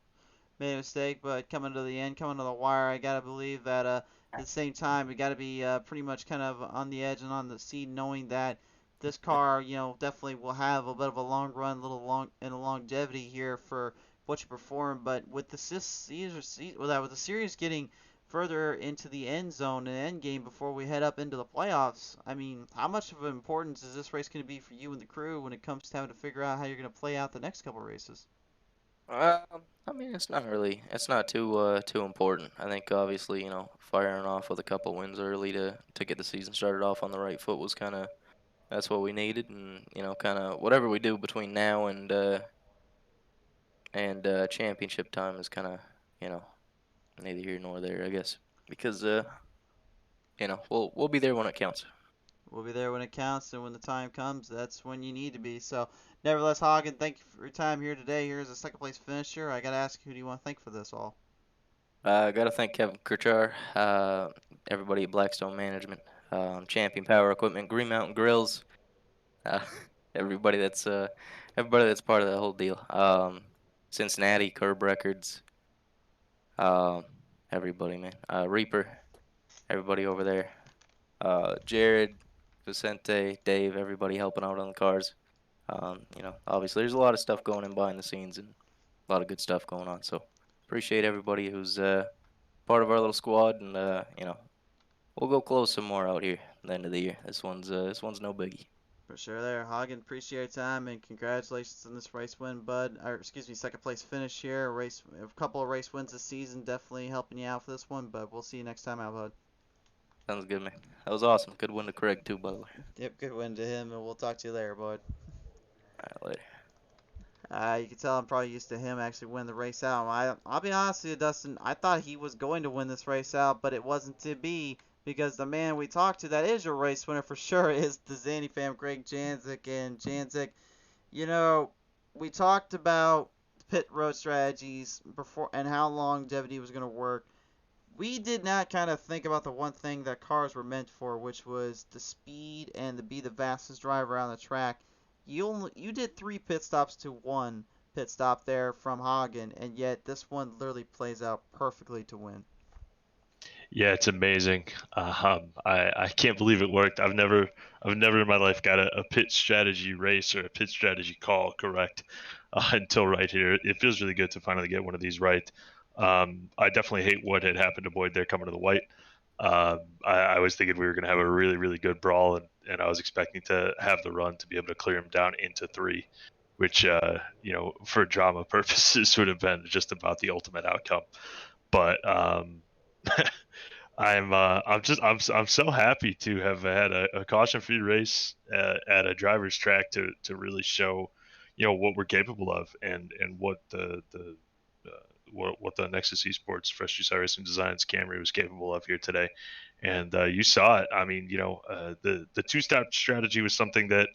Made a mistake, but coming to the end, coming to the wire, I gotta believe that at the same time, we gotta be pretty much kind of on the edge and on the seat, knowing that this car, definitely will have a bit of a long run, a longevity here for what you perform. But with the with the series getting further into the end zone and end game before we head up into the playoffs, I mean, how much of an importance is this race going to be for you and the crew when it comes to having to figure out how you're going to play out the next couple races? I mean, it's not too important. I think obviously, firing off with a couple wins early to get the season started off on the right foot was kind of that's what we needed, and kind of whatever we do between now and championship time is kind of you know neither here nor there, I guess, because we'll be there when it counts. We'll be there when it counts, and when the time comes, that's when you need to be. So, nevertheless, Hagen, thank you for your time here today. Here's a second place finisher. I gotta ask, who do you want to thank for this all? I gotta thank Kevin Kirchar, everybody at Blackstone Management, Champion Power Equipment, Green Mountain Grills, uh, everybody that's uh, everybody that's part of the whole deal. Cincinnati Curb Records, um, everybody, man. Reaper, everybody over there. Jared, Vicente, Dave, everybody helping out on the cars. Obviously there's a lot of stuff going in behind the scenes and a lot of good stuff going on. So appreciate everybody who's part of our little squad, and we'll go close some more out here at the end of the year. This one's no biggie. For sure there. Hagen, appreciate your time, and congratulations on this race win, bud. Or, excuse me, second place finish here. A couple of race wins this season, definitely helping you out for this one, but we'll see you next time out, bud. Sounds good, man. That was awesome. Good win to Craig too, by the way. Yep, good win to him, and we'll talk to you later, bud. All right, later. You can tell I'm probably used to him actually winning the race out. I'll be honest with you, Dustin. I thought he was going to win this race out, but it wasn't to be because the man we talked to that is your race winner for sure is the Zanny fam, Greg Janzik. And Janzik, you know, we talked about pit road strategies before and how long longevity was going to work. We did not kind of think about the one thing that cars were meant for, which was the speed and to be the fastest driver around the track. You did 3 pit stops to 1 pit stop there from Hagen, and yet this one literally plays out perfectly to win. Yeah, it's amazing. I can't believe it worked. I've never in my life got a pit strategy race or a pit strategy call correct until right here. It feels really good to finally get one of these right. I definitely hate what had happened to Boyd there coming to the white. I was thinking we were going to have a really, really good brawl, and I was expecting to have the run to be able to clear him down into 3, which, for drama purposes would have been just about the ultimate outcome. But I'm so happy to have had a caution-free race at a driver's track to really show, what we're capable of and what what the Nexus Esports Fresh Juice Racing Designs Camry was capable of here today, and you saw it. I mean, the two-step strategy was something that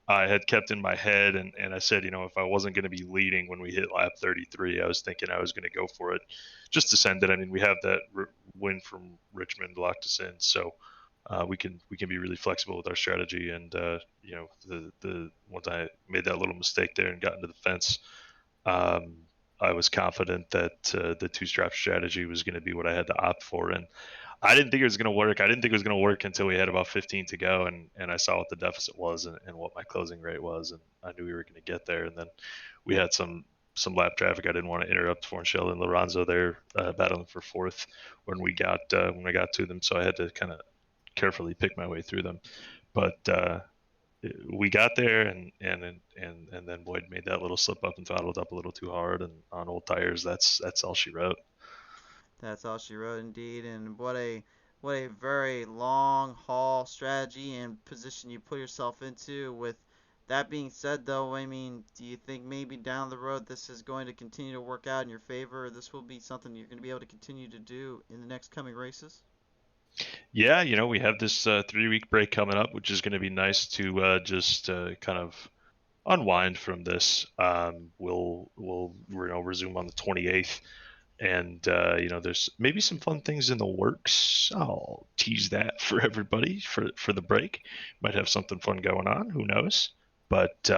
I had kept in my head, and I said, if I wasn't going to be leading when we hit lap 33, I was thinking I was going to go for it, just to send it. I mean, we have that win from Richmond locked us in, so we can be really flexible with our strategy. And the once I made that little mistake there and got into the fence, um, I was confident that the two-strap strategy was going to be what I had to opt for, and I didn't think it was going to work. I didn't think it was going to work until we had about 15 to go, and I saw what the deficit was and what my closing rate was, and I knew we were going to get there. And then we had some lap traffic I didn't want to interrupt. Fornshell and Lorenzo there battling for fourth when I got to them, so I had to kind of carefully pick my way through them. But we got there, and then Boyd made that little slip up and throttled up a little too hard, and on old tires, that's all she wrote. That's all she wrote indeed, and what a very long haul strategy and position you put yourself into. With that being said, though, I mean, do you think maybe down the road this is going to continue to work out in your favor? Or this will be something you're going to be able to continue to do in the next coming races? Yeah, we have this 3-week break coming up, which is going to be nice to just kind of unwind from this. We'll resume on the 28th, and there's maybe some fun things in the works. I'll tease that for everybody for the break. Might have something fun going on. Who knows? But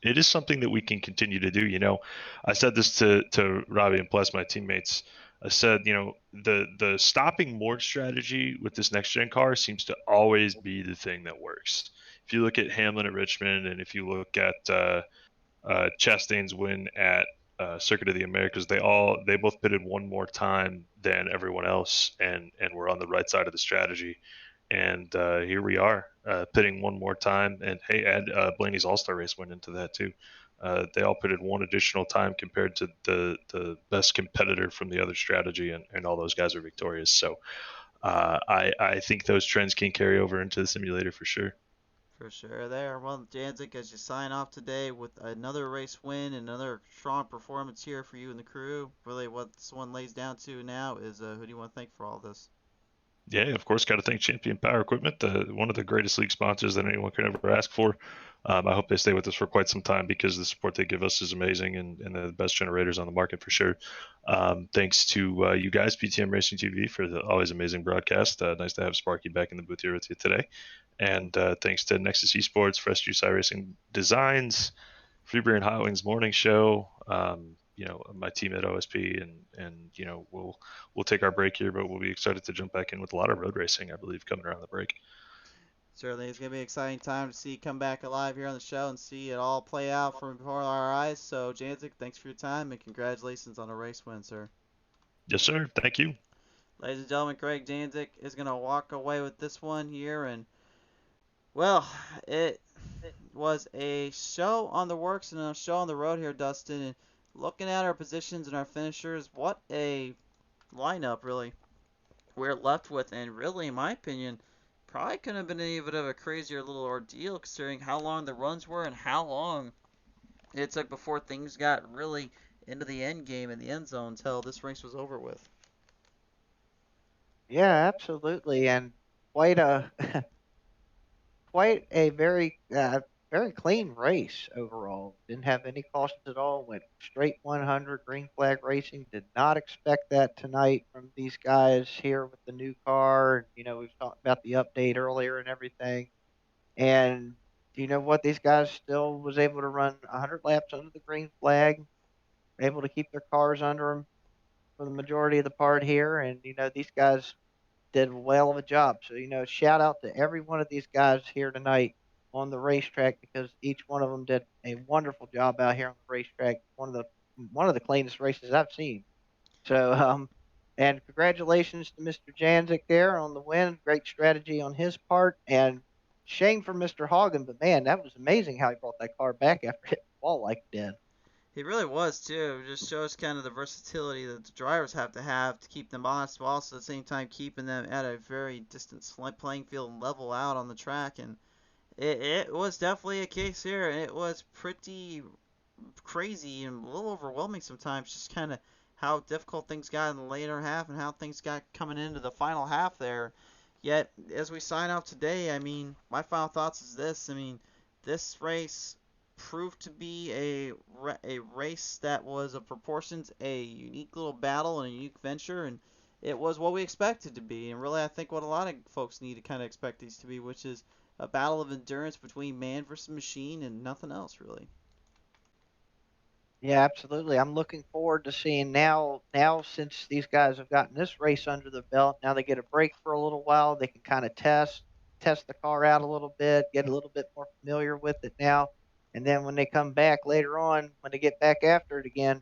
it is something that we can continue to do. I said this to Robbie and plus my teammates. I said, the stopping Mort strategy with this next gen car seems to always be the thing that works. If you look at Hamlin at Richmond, and if you look at Chastain's win at Circuit of the Americas, they both pitted one more time than everyone else, and were on the right side of the strategy. And here we are pitting one more time, and hey, add Blaney's All-Star race went into that too. They all put in one additional time compared to the best competitor from the other strategy, and all those guys are victorious. So I think those trends can carry over into the simulator for sure. For sure there. Well, Janzik, as you sign off today with another race win, another strong performance here for you and the crew, really what this one lays down to now is who do you want to thank for all this? Yeah, of course, got to thank Champion Power Equipment, one of the greatest league sponsors that anyone could ever ask for. I hope they stay with us for quite some time because the support they give us is amazing, and the best generators on the market for sure. Thanks to you guys, PTM Racing TV, for the always amazing broadcast. Nice to have Sparky back in the booth here with you today. And thanks to Nexus Esports, Fresh Juice iRacing Designs, Freebeer and Hot Wings Morning Show. My team at OSP, and we'll take our break here, but we'll be excited to jump back in with a lot of road racing, I believe, coming around the break. Certainly, it's going to be an exciting time to see you come back alive here on the show and see it all play out from before our eyes. So, Janzik, thanks for your time and congratulations on a race win, sir. Yes, sir. Thank you. Ladies and gentlemen, Craig Janzik is going to walk away with this one here, and well, it was a show on the works and a show on the road here, Dustin. And looking at our positions and our finishers, what a lineup, really, we're left with. And really, in my opinion, probably couldn't have been any bit of a crazier little ordeal considering how long the runs were and how long it took before things got really into the end game and the end zone until this race was over with. Yeah, absolutely, and quite a quite a very clean race overall. Didn't have any cautions at all. Went straight 100. Green flag racing. Did not expect that tonight from these guys here with the new car. We've talked about the update earlier and everything. And you know what? These guys still was able to run 100 laps under the green flag. Able to keep their cars under them for the majority of the part here. And these guys did a well of a job. So, shout out to every one of these guys here tonight on the racetrack because each one of them did a wonderful job out here on the racetrack. One of the cleanest races I've seen. So, and congratulations to Mr. Janzik there on the win. Great strategy on his part, and shame for Mr. Hagen, but man, that was amazing how he brought that car back after hitting the wall like he did. He really was too. It just shows kind of the versatility that the drivers have to keep them honest, while also at the same time keeping them at a very distant playing field and level out on the track. And it was definitely a case here. It was pretty crazy and a little overwhelming sometimes, just kind of how difficult things got in the later half and how things got coming into the final half there. Yet, as we sign off today, I mean, my final thoughts is this. I mean, this race proved to be a race that was of proportions, a unique little battle and a unique venture, and it was what we expected to be. And really, I think what a lot of folks need to kind of expect these to be, which is a battle of endurance between man versus machine and nothing else, really. Yeah, absolutely. I'm looking forward to seeing now since these guys have gotten this race under the belt, now they get a break for a little while. They can kind of test the car out a little bit, get a little bit more familiar with it now. And then when they come back later on, when they get back after it again,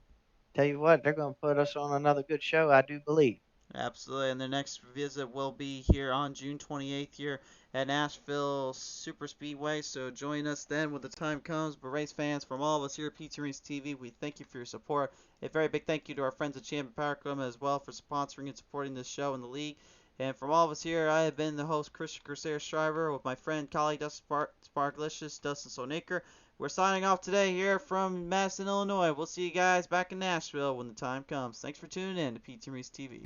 tell you what, they're going to put us on another good show, I do believe. Absolutely, and their next visit will be here on June 28th here at Nashville Super Speedway. So join us then when the time comes. But race fans, from all of us here at PT Race TV, we thank you for your support. A very big thank you to our friends at Champion Power Equipment as well for sponsoring and supporting this show in the league. And from all of us here, I have been the host, Christian Crusader Shriver, with my friend, colleague, Dustin Sparklicious, Dustin Sonaker. We're signing off today here from Madison, Illinois. We'll see you guys back in Nashville when the time comes. Thanks for tuning in to PT Race TV.